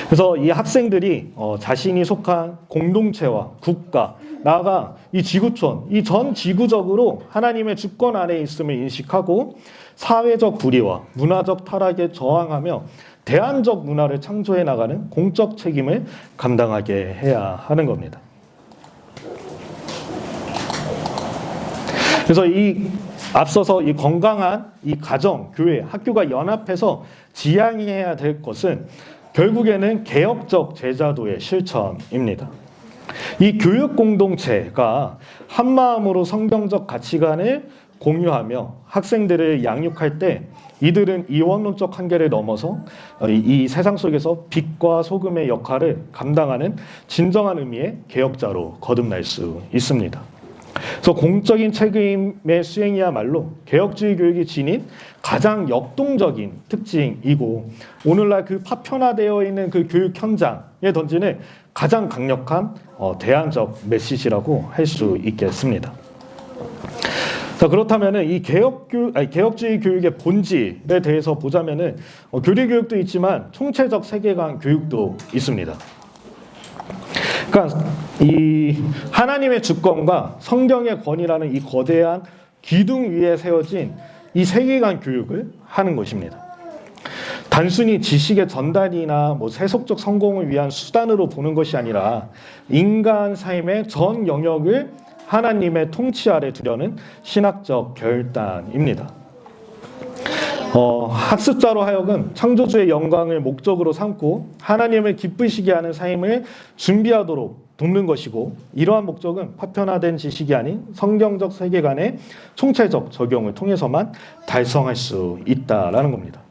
그래서 이 학생들이 자신이 속한 공동체와 국가, 나아가 이 지구촌, 이 전 지구적으로 하나님의 주권 아래에 있음을 인식하고 사회적 불의와 문화적 타락에 저항하며 대안적 문화를 창조해 나가는 공적 책임을 감당하게 해야 하는 겁니다. 그래서 앞서서 이 건강한 이 가정, 교회, 학교가 연합해서 지향해야 될 것은 결국에는 개혁적 제자도의 실천입니다. 이 교육 공동체가 한마음으로 성경적 가치관을 공유하며 학생들을 양육할 때 이들은 이원론적 한계를 넘어서 이 세상 속에서 빛과 소금의 역할을 감당하는 진정한 의미의 개혁자로 거듭날 수 있습니다. 그래서 공적인 책임의 수행이야말로 개혁주의 교육이 지닌 가장 역동적인 특징이고 오늘날 그 파편화되어 있는 그 교육 현장에 던지는 가장 강력한 대안적 메시지라고 할 수 있겠습니다. 자, 그렇다면은 이 개혁주의 교육의 본질에 대해서 보자면은 교리 교육도 있지만 총체적 세계관 교육도 있습니다. 그러니까 이 하나님의 주권과 성경의 권위라는 이 거대한 기둥 위에 세워진 이 세계관 교육을 하는 것입니다. 단순히 지식의 전달이나 세속적 성공을 위한 수단으로 보는 것이 아니라 인간 삶의 전 영역을 하나님의 통치 아래 두려는 신학적 결단입니다. 학습자로 하여금 창조주의 영광을 목적으로 삼고 하나님을 기쁘시게 하는 삶을 준비하도록 돕는 것이고 이러한 목적은 파편화된 지식이 아닌 성경적 세계관의 총체적 적용을 통해서만 달성할 수 있다라는 겁니다.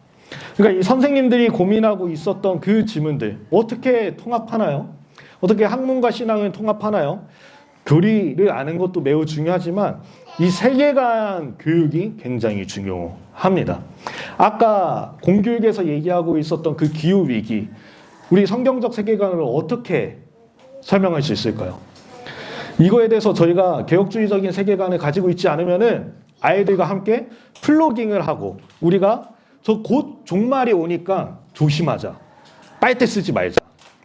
그러니까 이 선생님들이 고민하고 있었던 그 질문들 어떻게 통합하나요? 어떻게 학문과 신앙을 통합하나요? 교리를 아는 것도 매우 중요하지만 이 세계관 교육이 굉장히 중요합니다. 아까 공교육에서 얘기하고 있었던 그 기후위기, 우리 성경적 세계관을 어떻게 설명할 수 있을까요? 이거에 대해서 저희가 개혁주의적인 세계관을 가지고 있지 않으면은 아이들과 함께 플로깅을 하고 우리가 저 곧 종말이 오니까 조심하자, 빨대 쓰지 말자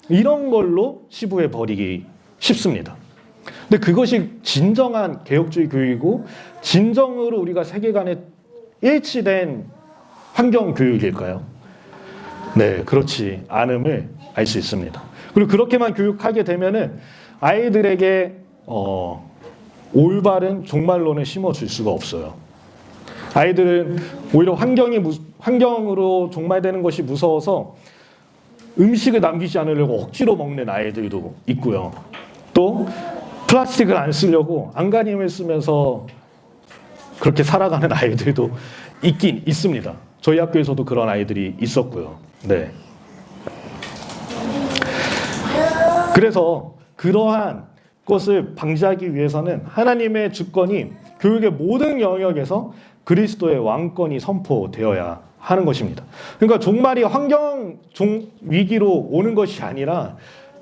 이런 걸로 치부해 버리기 쉽습니다. 근데 그것이 진정한 개혁주의 교육이고 진정으로 우리가 세계관에 일치된 환경 교육일까요? 네, 그렇지 않음을 알 수 있습니다. 그리고 그렇게만 교육하게 되면은 아이들에게 올바른 종말론을 심어줄 수가 없어요. 아이들은 오히려 환경으로 종말되는 것이 무서워서 음식을 남기지 않으려고 억지로 먹는 아이들도 있고요. 또 플라스틱을 안 쓰려고 안간힘을 쓰면서 그렇게 살아가는 아이들도 있긴 있습니다. 저희 학교에서도 그런 아이들이 있었고요. 네. 그래서 그러한 것을 방지하기 위해서는 하나님의 주권이 교육의 모든 영역에서 그리스도의 왕권이 선포되어야 하는 것입니다. 그러니까 종말이 환경 위기로 오는 것이 아니라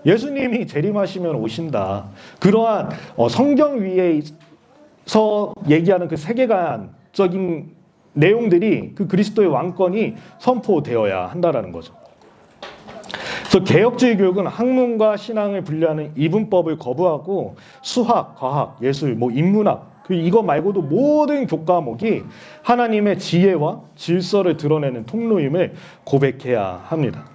예수님이 재림하시면 오신다. 그러한 성경 위에서 얘기하는 그 세계관적인 내용들이 그 그리스도의 왕권이 선포되어야 한다라는 거죠. 그래서 개혁주의 교육은 학문과 신앙을 분리하는 이분법을 거부하고 수학, 과학, 예술, 인문학 이거 말고도 모든 교과목이 하나님의 지혜와 질서를 드러내는 통로임을 고백해야 합니다.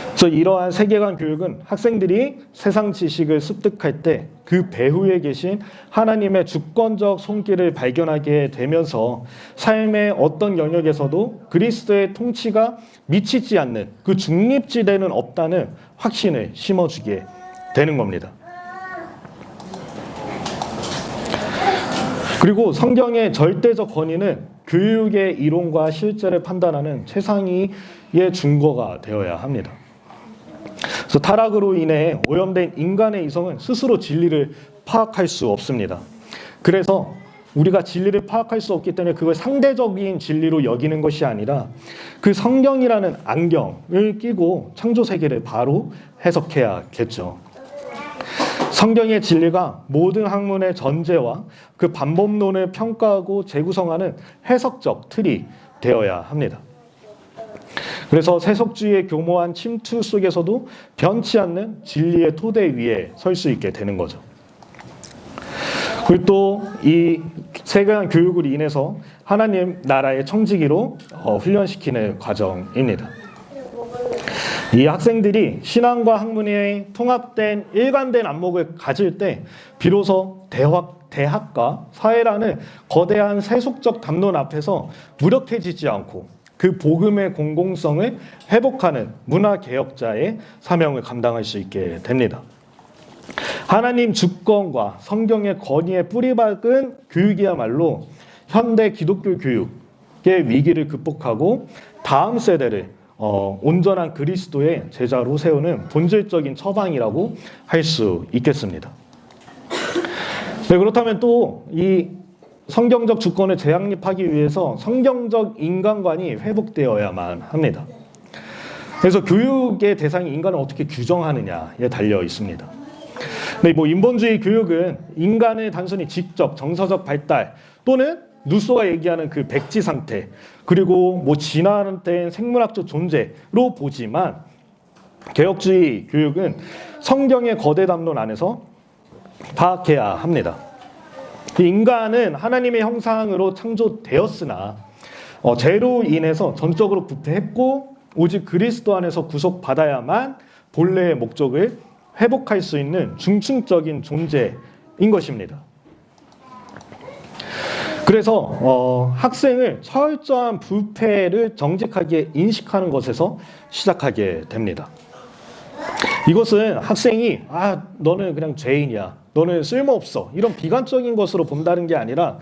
그래서 이러한 세계관 교육은 학생들이 세상 지식을 습득할 때 그 배후에 계신 하나님의 주권적 손길을 발견하게 되면서 삶의 어떤 영역에서도 그리스도의 통치가 미치지 않는 그 중립지대는 없다는 확신을 심어주게 되는 겁니다. 그리고 성경의 절대적 권위는 교육의 이론과 실제를 판단하는 최상위의 준거가 되어야 합니다. 그래서 타락으로 인해 오염된 인간의 이성은 스스로 진리를 파악할 수 없습니다. 그래서 우리가 진리를 파악할 수 없기 때문에 그걸 상대적인 진리로 여기는 것이 아니라 그 성경이라는 안경을 끼고 창조 세계를 바로 해석해야겠죠. 성경의 진리가 모든 학문의 전제와 그 반법론을 평가하고 재구성하는 해석적 틀이 되어야 합니다. 그래서 세속주의의 교모한 침투 속에서도 변치 않는 진리의 토대 위에 설 수 있게 되는 거죠. 그리고 또 이 세계관 교육으로 인해서 하나님 나라의 청지기로 훈련시키는 과정입니다. 이 학생들이 신앙과 학문의 통합된 일관된 안목을 가질 때 비로소 대학과 사회라는 거대한 세속적 담론 앞에서 무력해지지 않고 그 복음의 공공성을 회복하는 문화개혁자의 사명을 감당할 수 있게 됩니다. 하나님 주권과 성경의 권위에 뿌리박은 교육이야말로 현대 기독교 교육의 위기를 극복하고 다음 세대를 온전한 그리스도의 제자로 세우는 본질적인 처방이라고 할 수 있겠습니다. 네, 그렇다면 또 이 성경적 주권을 재확립하기 위해서 성경적 인간관이 회복되어야만 합니다. 그래서 교육의 대상이 인간을 어떻게 규정하느냐에 달려 있습니다. 네, 인본주의 교육은 인간의 단순히 지적, 정서적 발달 또는 루소가 얘기하는 그 백지 상태 그리고 진화된 생물학적 존재로 보지만 개혁주의 교육은 성경의 거대 담론 안에서 파악해야 합니다. 인간은 하나님의 형상으로 창조되었으나 죄로 인해서 전적으로 부패했고 오직 그리스도 안에서 구속받아야만 본래의 목적을 회복할 수 있는 중층적인 존재인 것입니다. 그래서 학생을 철저한 부패를 정직하게 인식하는 것에서 시작하게 됩니다. 이것은 학생이 너는 그냥 죄인이야, 너는 쓸모없어 이런 비관적인 것으로 본다는 게 아니라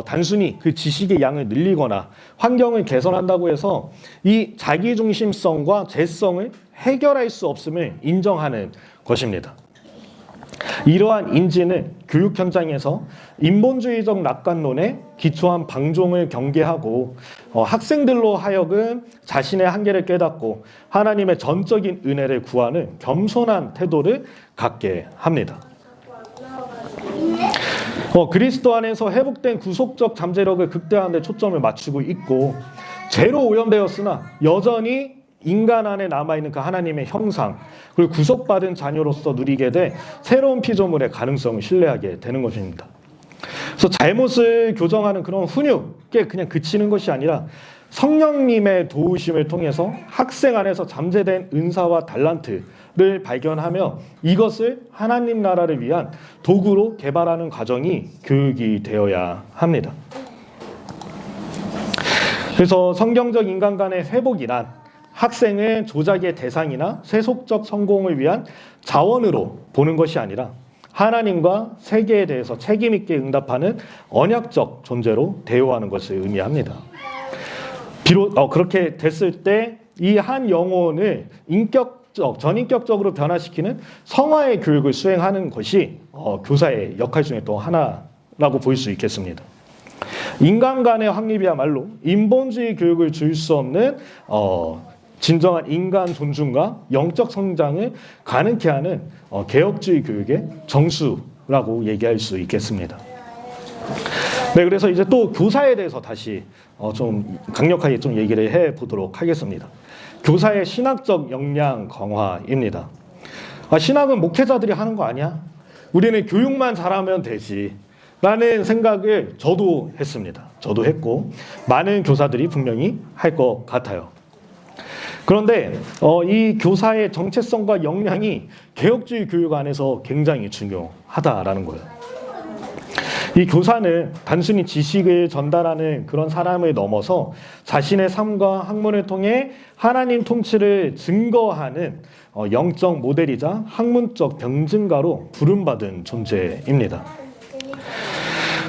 단순히 그 지식의 양을 늘리거나 환경을 개선한다고 해서 이 자기중심성과 죄성을 해결할 수 없음을 인정하는 것입니다. 이러한 인지는 교육 현장에서 인본주의적 낙관론에 기초한 방종을 경계하고 학생들로 하여금 자신의 한계를 깨닫고 하나님의 전적인 은혜를 구하는 겸손한 태도를 갖게 합니다. 그리스도 안에서 회복된 구속적 잠재력을 극대화하는 데 초점을 맞추고 있고 죄로 오염되었으나 여전히 인간 안에 남아있는 그 하나님의 형상 그리고 구속받은 자녀로서 누리게 돼 새로운 피조물의 가능성을 신뢰하게 되는 것입니다. 그래서 잘못을 교정하는 그런 훈육에 그냥 그치는 것이 아니라 성령님의 도우심을 통해서 학생 안에서 잠재된 은사와 달란트를 발견하며 이것을 하나님 나라를 위한 도구로 개발하는 과정이 교육이 되어야 합니다. 그래서 성경적 인간관의 회복이란 학생을 조작의 대상이나 세속적 성공을 위한 자원으로 보는 것이 아니라 하나님과 세계에 대해서 책임 있게 응답하는 언약적 존재로 대우하는 것을 의미합니다. 비록 그렇게 됐을 때 이 한 영혼을 전인격적으로 변화시키는 성화의 교육을 수행하는 것이 교사의 역할 중에 또 하나라고 볼 수 있겠습니다. 인간 간의 확립이야말로 인본주의 교육을 줄 수 없는 진정한 인간 존중과 영적 성장을 가능케 하는 개혁주의 교육의 정수라고 얘기할 수 있겠습니다. 네, 그래서 이제 또 교사에 대해서 다시 좀 강력하게 좀 얘기를 해 보도록 하겠습니다. 교사의 신학적 역량 강화입니다. 신학은 목회자들이 하는 거 아니야? 우리는 교육만 잘하면 되지. 라는 생각을 저도 했습니다. 저도 했고 많은 교사들이 분명히 할 것 같아요. 그런데 이 교사의 정체성과 역량이 개혁주의 교육 안에서 굉장히 중요하다라는 거예요. 이 교사는 단순히 지식을 전달하는 그런 사람을 넘어서 자신의 삶과 학문을 통해 하나님 통치를 증거하는 영적 모델이자 학문적 병증가로 부름받은 존재입니다.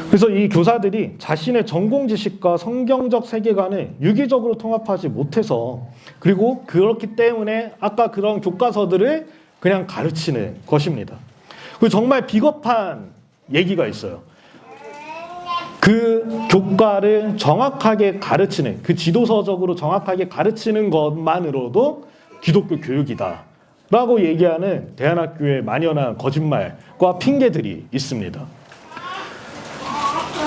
그래서 이 교사들이 자신의 전공 지식과 성경적 세계관을 유기적으로 통합하지 못해서, 그리고 그렇기 때문에 아까 그런 교과서들을 그냥 가르치는 것입니다. 그리고 정말 비겁한 얘기가 있어요. 그 교과를 정확하게 가르치는, 그 지도서적으로 정확하게 가르치는 것만으로도 기독교 교육이다 라고 얘기하는 대안학교의 만연한 거짓말과 핑계들이 있습니다.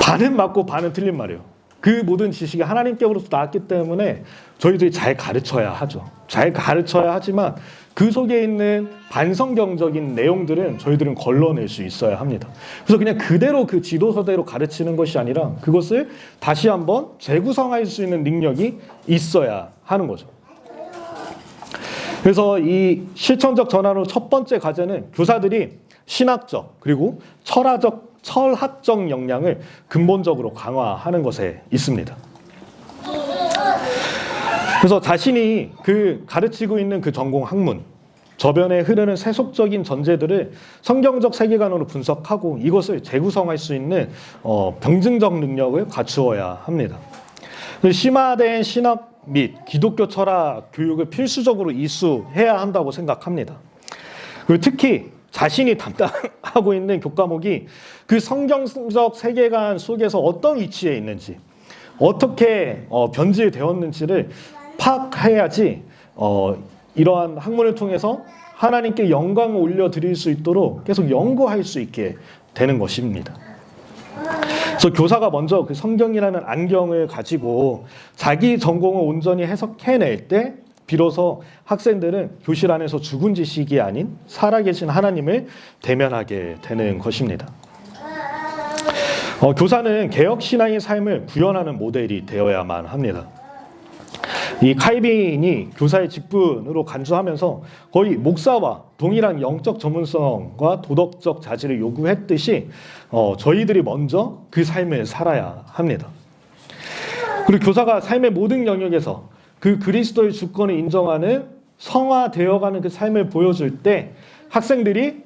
반은 맞고 반은 틀린 말이에요. 그 모든 지식이 하나님께로부터 나왔기 때문에 저희들이 잘 가르쳐야 하죠. 잘 가르쳐야 하지만 그 속에 있는 반성경적인 내용들은 저희들은 걸러낼 수 있어야 합니다. 그래서 그냥 그대로 그 지도서대로 가르치는 것이 아니라 그것을 다시 한번 재구성할 수 있는 능력이 있어야 하는 거죠. 그래서 이 실천적 전환으로 첫 번째 과제는 교사들이 신학적 그리고 철학적 역량을 근본적으로 강화하는 것에 있습니다. 그래서 자신이 그 가르치고 있는 그 전공 학문, 저변에 흐르는 세속적인 전제들을 성경적 세계관으로 분석하고 이것을 재구성할 수 있는 병증적 능력을 갖추어야 합니다. 심화된 신학 및 기독교 철학 교육을 필수적으로 이수해야 한다고 생각합니다. 그리고 특히 자신이 담당하고 있는 교과목이 그 성경적 세계관 속에서 어떤 위치에 있는지, 어떻게 변질되었는지를 파악해야지 이러한 학문을 통해서 하나님께 영광을 올려드릴 수 있도록 계속 연구할 수 있게 되는 것입니다. 그래서 교사가 먼저 그 성경이라는 안경을 가지고 자기 전공을 온전히 해석해낼 때 비로소 학생들은 교실 안에서 죽은 지식이 아닌 살아계신 하나님을 대면하게 되는 것입니다. 교사는 개혁신앙의 삶을 구현하는 모델이 되어야만 합니다. 이 칼빈이 교사의 직분으로 간주하면서 거의 목사와 동일한 영적 전문성과 도덕적 자질을 요구했듯이 저희들이 먼저 그 삶을 살아야 합니다. 그리고 교사가 삶의 모든 영역에서 그 그리스도의 주권을 인정하는 성화되어가는 그 삶을 보여줄 때 학생들이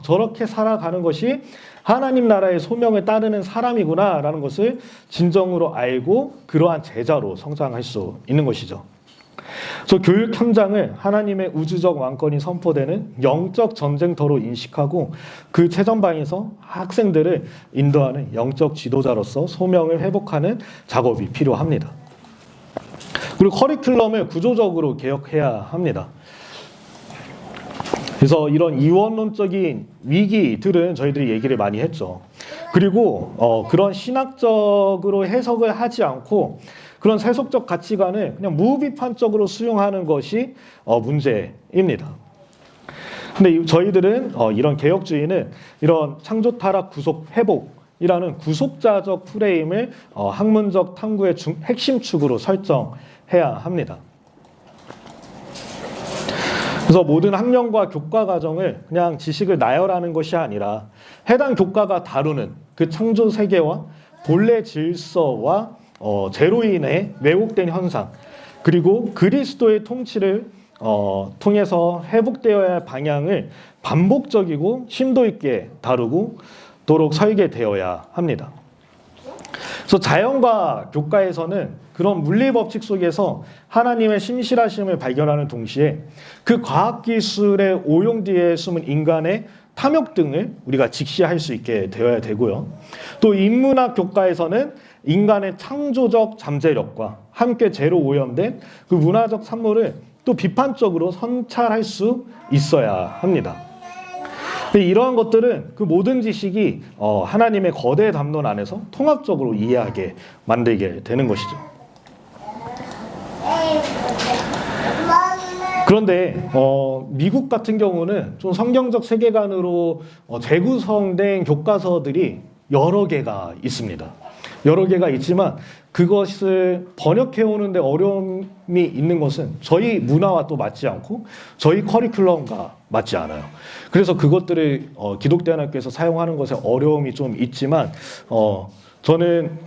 저렇게 살아가는 것이 하나님 나라의 소명을 따르는 사람이구나 라는 것을 진정으로 알고 그러한 제자로 성장할 수 있는 것이죠. 그래서 교육 현장을 하나님의 우주적 왕권이 선포되는 영적 전쟁터로 인식하고 그 최전방에서 학생들을 인도하는 영적 지도자로서 소명을 회복하는 작업이 필요합니다. 그리고 커리큘럼을 구조적으로 개혁해야 합니다. 그래서 이런 이원론적인 위기들은 저희들이 얘기를 많이 했죠. 그리고 그런 신학적으로 해석을 하지 않고 그런 세속적 가치관을 그냥 무비판적으로 수용하는 것이 문제입니다. 근데 저희들은 이런 개혁주의는 이런 창조 타락 구속 회복이라는 구속자적 프레임을 학문적 탐구의 핵심 축으로 설정해야 합니다. 그래서 모든 학년과 교과 과정을 그냥 지식을 나열하는 것이 아니라 해당 교과가 다루는 그 창조 세계와 본래 질서와 죄로 인해 왜곡된 현상, 그리고 그리스도의 통치를 통해서 회복되어야 할 방향을 반복적이고 심도 있게 다루도록 설계되어야 합니다. 그래서 자연과 교과에서는 그런 물리 법칙 속에서 하나님의 신실하심을 발견하는 동시에 그 과학기술의 오용 뒤에 숨은 인간의 탐욕 등을 우리가 직시할 수 있게 되어야 되고요. 또 인문학 교과에서는 인간의 창조적 잠재력과 함께 죄로 오염된 그 문화적 산물을 또 비판적으로 성찰할 수 있어야 합니다. 이러한 것들은 그 모든 지식이 하나님의 거대 담론 안에서 통합적으로 이해하게 만들게 되는 것이죠. 그런데 미국 같은 경우는 좀 성경적 세계관으로 재구성된 교과서들이 여러 개가 있습니다. 여러 개가 있지만 그것을 번역해 오는데 어려움이 있는 것은 저희 문화와 또 맞지 않고 저희 커리큘럼과 맞지 않아요. 그래서 그것들을 기독대안학교에서 사용하는 것에 어려움이 좀 있지만 저는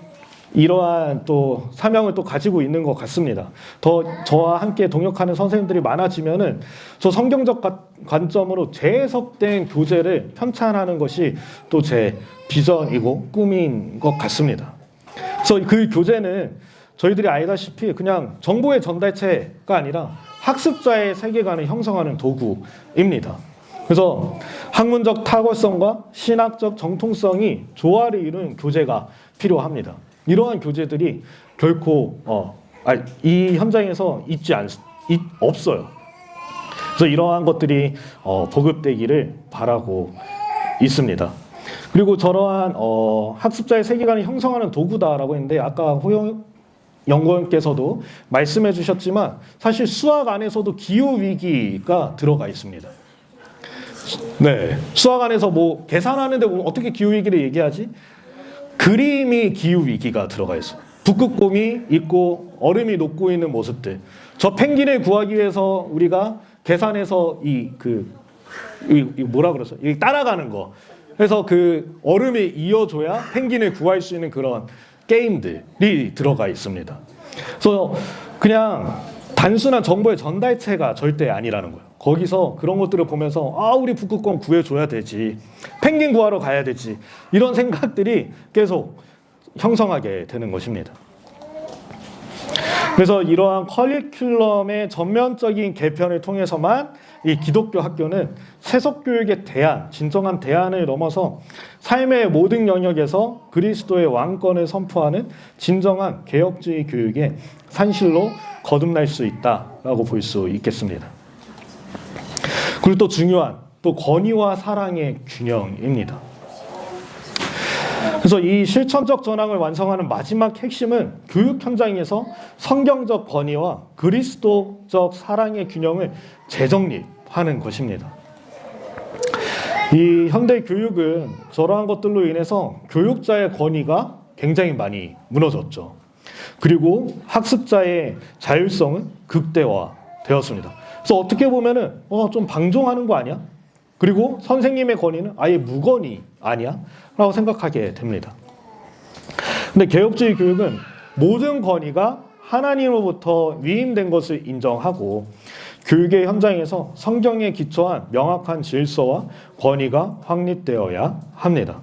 이러한 또 사명을 또 가지고 있는 것 같습니다. 더 저와 함께 동역하는 선생님들이 많아지면은 저 성경적 관점으로 재해석된 교재를 편찬하는 것이 또 제 비전이고 꿈인 것 같습니다. 그래서 그 교재는 저희들이 알다시피 그냥 정보의 전달체가 아니라 학습자의 세계관을 형성하는 도구입니다. 그래서 학문적 탁월성과 신학적 정통성이 조화를 이루는 교재가 필요합니다. 이러한 교재들이 결코 이 현장에서 없어요. 그래서 이러한 것들이 보급되기를 바라고 있습니다. 그리고 저러한 학습자의 세계관을 형성하는 도구다라고 했는데 아까 호영 연구원께서도 말씀해 주셨지만 사실 수학 안에서도 기후위기가 들어가 있습니다. 네, 수학 안에서 뭐 계산하는데 어떻게 기후위기를 얘기하지? 그림이 기후위기가 들어가 있어요. 북극곰이 있고 얼음이 녹고 있는 모습들. 저 펭귄을 구하기 위해서 우리가 계산해서 뭐라 그랬어요? 이 따라가는 거. 그래서 그 얼음이 이어줘야 펭귄을 구할 수 있는 그런 게임들이 들어가 있습니다. 그래서 그냥 단순한 정보의 전달체가 절대 아니라는 거예요. 거기서 그런 것들을 보면서 우리 북극곰 구해줘야 되지, 펭귄 구하러 가야 되지, 이런 생각들이 계속 형성하게 되는 것입니다. 그래서 이러한 커리큘럼의 전면적인 개편을 통해서만 이 기독교 학교는 세속교육의 대안, 진정한 대안을 넘어서 삶의 모든 영역에서 그리스도의 왕권을 선포하는 진정한 개혁주의 교육의 산실로 거듭날 수 있다라고 볼 수 있겠습니다. 그리고 또 중요한 또 권위와 사랑의 균형입니다. 그래서 이 실천적 전환을 완성하는 마지막 핵심은 교육 현장에서 성경적 권위와 그리스도적 사랑의 균형을 재정립하는 것입니다. 이 현대 교육은 저러한 것들로 인해서 교육자의 권위가 굉장히 많이 무너졌죠. 그리고 학습자의 자율성은 극대화되었습니다. 그래서 어떻게 보면은 좀 방종하는 거 아니야? 그리고 선생님의 권위는 아예 무권위 아니야? 라고 생각하게 됩니다. 근데 개혁주의 교육은 모든 권위가 하나님으로부터 위임된 것을 인정하고 교육의 현장에서 성경에 기초한 명확한 질서와 권위가 확립되어야 합니다.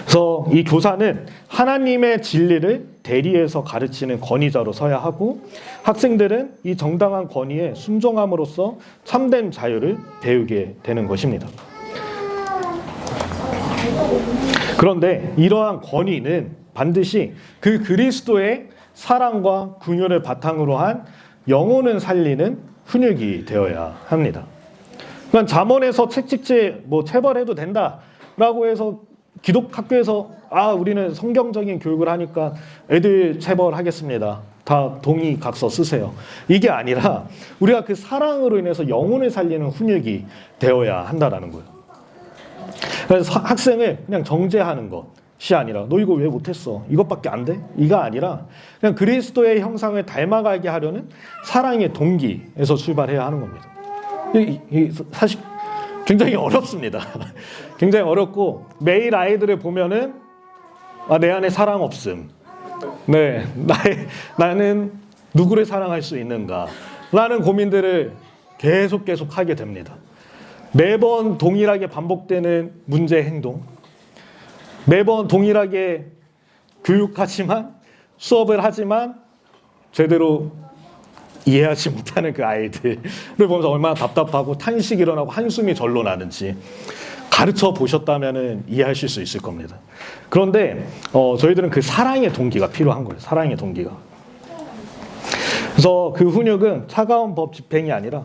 그래서 이 교사는 하나님의 진리를 대리해서 가르치는 권위자로 서야 하고 학생들은 이 정당한 권위에 순종함으로써 참된 자유를 배우게 되는 것입니다. 그런데 이러한 권위는 반드시 그 그리스도의 사랑과 긍휼을 바탕으로 한 영혼을 살리는 훈육이 되어야 합니다. 그러니까 잠언에서 책찍질 체벌해도 된다라고 해서 기독학교에서 우리는 성경적인 교육을 하니까 애들 체벌하겠습니다. 다 동의각서 쓰세요. 이게 아니라 우리가 그 사랑으로 인해서 영혼을 살리는 훈육이 되어야 한다라는 거예요. 그래서 학생을 그냥 정죄하는 것이 아니라 너 이거 왜 못했어? 이것밖에 안 돼? 이가 아니라 그냥 그리스도의 형상을 닮아가게 하려는 사랑의 동기에서 출발해야 하는 겁니다. 사실 굉장히 어렵습니다. 굉장히 어렵고 매일 아이들을 보면은 내 안에 사랑 없음. 네, 나는 누구를 사랑할 수 있는가? 라는 고민들을 계속 하게 됩니다. 매번 동일하게 반복되는 문제 행동, 매번 동일하게 교육하지만 수업을 하지만 제대로 이해하지 못하는 그 아이들을 보면서 얼마나 답답하고 탄식이 일어나고 한숨이 절로 나는지 가르쳐 보셨다면 이해하실 수 있을 겁니다. 그런데 저희들은 그 사랑의 동기가 필요한 거예요. 사랑의 동기가. 그래서 그 훈육은 차가운 법 집행이 아니라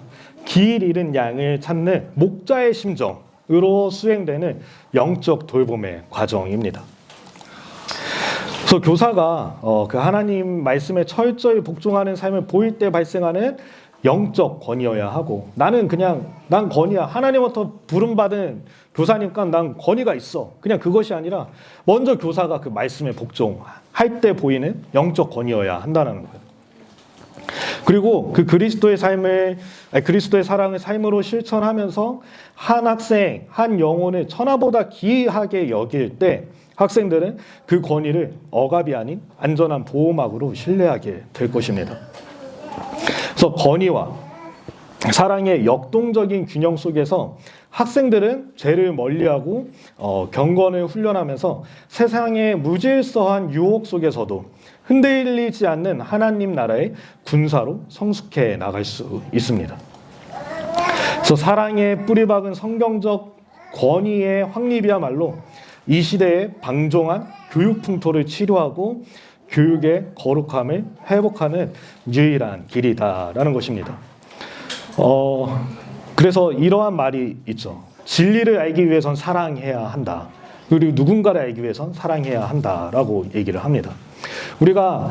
길 잃은 양을 찾는 목자의 심정으로 수행되는 영적 돌봄의 과정입니다. 그래서 교사가 그 하나님 말씀에 철저히 복종하는 삶을 보일 때 발생하는 영적 권위여야 하고, 난 권위야. 하나님부터 부름받은 교사니까 난 권위가 있어. 그냥 그것이 아니라 먼저 교사가 그 말씀에 복종할 때 보이는 영적 권위여야 한다는 거예요. 그리고 그 그리스도의 사랑을 삶으로 실천하면서 한 학생, 한 영혼을 천하보다 귀하게 여길 때 학생들은 그 권위를 억압이 아닌 안전한 보호막으로 신뢰하게 될 것입니다. 그래서 권위와 사랑의 역동적인 균형 속에서 학생들은 죄를 멀리하고 경건을 훈련하면서 세상의 무질서한 유혹 속에서도 흔들리지 않는 하나님 나라의 군사로 성숙해 나갈 수 있습니다. 그래서 사랑의 뿌리박은 성경적 권위의 확립이야말로 이 시대의 방종한 교육 풍토를 치료하고 교육의 거룩함을 회복하는 유일한 길이다라는 것입니다. 그래서 이러한 말이 있죠. 진리를 알기 위해선 사랑해야 한다. 그리고 누군가를 알기 위해선 사랑해야 한다라고 얘기를 합니다. 우리가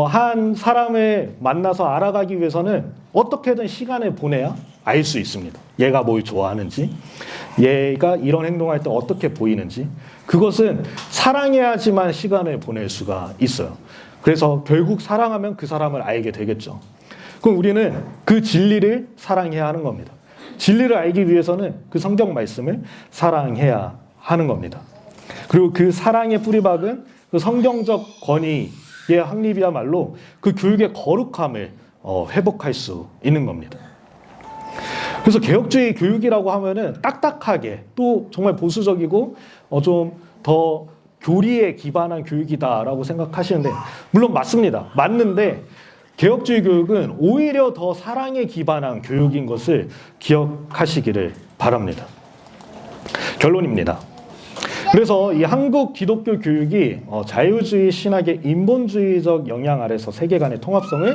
한 사람을 만나서 알아가기 위해서는 어떻게든 시간을 보내야 알 수 있습니다. 얘가 뭘 좋아하는지, 얘가 이런 행동할 때 어떻게 보이는지, 그것은 사랑해야지만 시간을 보낼 수가 있어요. 그래서 결국 사랑하면 그 사람을 알게 되겠죠. 그럼 우리는 그 진리를 사랑해야 하는 겁니다. 진리를 알기 위해서는 그 성경 말씀을 사랑해야 하는 겁니다. 그리고 그 사랑의 뿌리박은 그 성경적 권위의 확립이야말로 그 교육의 거룩함을 회복할 수 있는 겁니다. 그래서 개혁주의 교육이라고 하면은 딱딱하게 또 정말 보수적이고 좀 더 교리에 기반한 교육이다라고 생각하시는데, 물론 맞습니다. 맞는데 개혁주의 교육은 오히려 더 사랑에 기반한 교육인 것을 기억하시기를 바랍니다. 결론입니다. 그래서 이 한국 기독교 교육이 자유주의 신학의 인본주의적 영향 아래서 세계관의 통합성을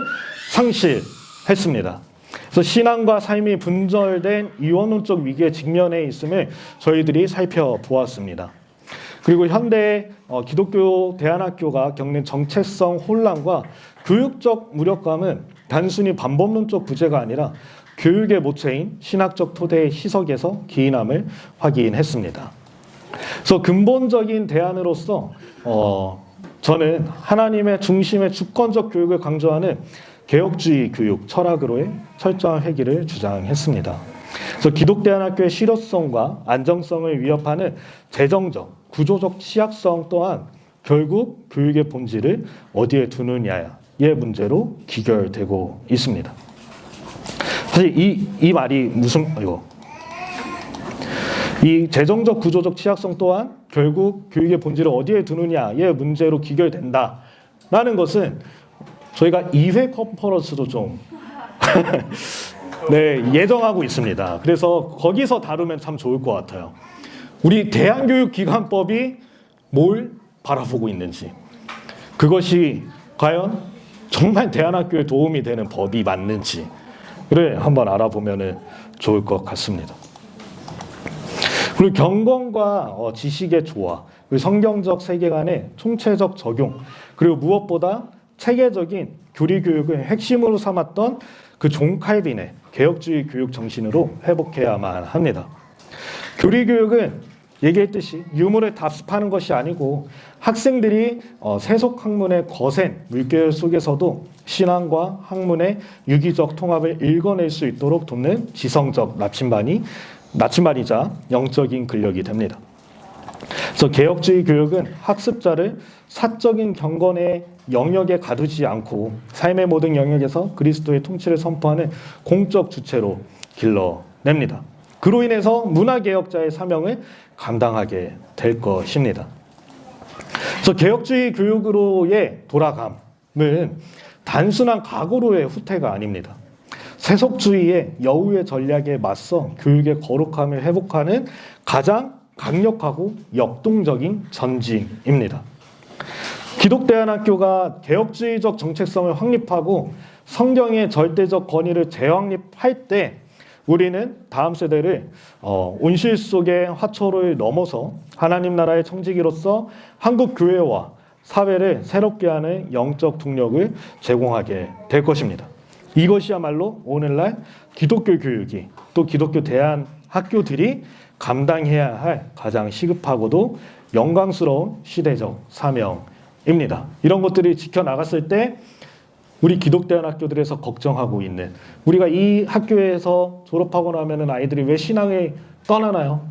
상실했습니다. 그래서 신앙과 삶이 분절된 이원론적 위기에 직면해 있음을 저희들이 살펴보았습니다. 그리고 현대 기독교 대안학교가 겪는 정체성 혼란과 교육적 무력감은 단순히 반법론적 부재가 아니라 교육의 모체인 신학적 토대의 희석에서 기인함을 확인했습니다. 그래서 근본적인 대안으로서 저는 하나님의 중심의 주권적 교육을 강조하는 개혁주의 교육 철학으로의 철저한 회귀를 주장했습니다. 그래서 기독대안학교의 실효성과 안정성을 위협하는 재정적, 구조적 취약성 또한 결국 교육의 본질을 어디에 두느냐의 문제로 귀결되고 있습니다. 사실 이 말이 이 재정적, 구조적 취약성 또한 결국 교육의 본질을 어디에 두느냐의 문제로 귀결된다라는 것은 저희가 2회 컨퍼런스도 좀 예정하고 있습니다. 그래서 거기서 다루면 참 좋을 것 같아요. 우리 대한교육기관법이 뭘 바라보고 있는지, 그것이 과연 정말 대안학교에 도움이 되는 법이 맞는지를 한번 알아보면 좋을 것 같습니다. 그리고 경건과 지식의 조화, 그리고 성경적 세계관의 총체적 적용, 그리고 무엇보다 체계적인 교리교육을 핵심으로 삼았던 그 존 칼빈의 개혁주의 교육 정신으로 회복해야만 합니다. 교리교육은 얘기했듯이 유물을 답습하는 것이 아니고 학생들이 세속 학문의 거센 물결 속에서도 신앙과 학문의 유기적 통합을 읽어낼 수 있도록 돕는 지성적 나침반이자 영적인 근력이 됩니다. 그래서 개혁주의 교육은 학습자를 사적인 경건의 영역에 가두지 않고 삶의 모든 영역에서 그리스도의 통치를 선포하는 공적 주체로 길러냅니다. 그로 인해서 문화개혁자의 사명을 감당하게 될 것입니다. 그래서 개혁주의 교육으로의 돌아감은 단순한 각오로의 후퇴가 아닙니다. 세속주의의 여우의 전략에 맞서 교육의 거룩함을 회복하는 가장 강력하고 역동적인 전진입니다. 기독대안학교가 개혁주의적 정체성을 확립하고 성경의 절대적 권위를 재확립할 때 우리는 다음 세대를 온실 속의 화초를 넘어서 하나님 나라의 청지기로서 한국 교회와 사회를 새롭게 하는 영적 동력을 제공하게 될 것입니다. 이것이야말로 오늘날 기독교 교육이 또 기독교 대안 학교들이 감당해야 할 가장 시급하고도 영광스러운 시대적 사명입니다. 이런 것들이 지켜나갔을 때 우리 기독대안 학교들에서 걱정하고 있는, 우리가 이 학교에서 졸업하고 나면 아이들이 왜 신앙을 떠나나요?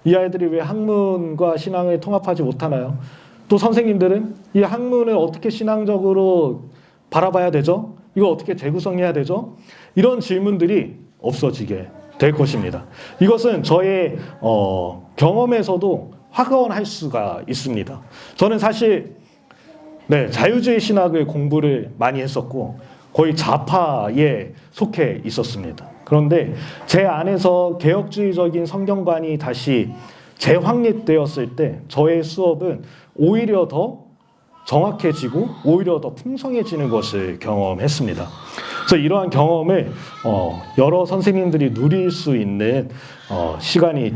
이 아이들이 왜 학문과 신앙을 통합하지 못하나요? 또 선생님들은 이 학문을 어떻게 신앙적으로 바라봐야 되죠? 이거 어떻게 재구성해야 되죠? 이런 질문들이 없어지게 될 것입니다. 이것은 저의 경험에서도 확언할 수가 있습니다. 저는 사실 자유주의 신학을 공부를 많이 했었고 거의 좌파에 속해 있었습니다. 그런데 제 안에서 개혁주의적인 성경관이 다시 재확립되었을 때 저의 수업은 오히려 더 정확해지고 오히려 더 풍성해지는 것을 경험했습니다. 그래서 이러한 경험을 여러 선생님들이 누릴 수 있는 시간이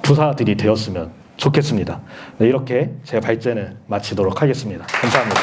교사들이 되었으면 좋겠습니다. 네, 이렇게 제 발제는 마치도록 하겠습니다. 감사합니다.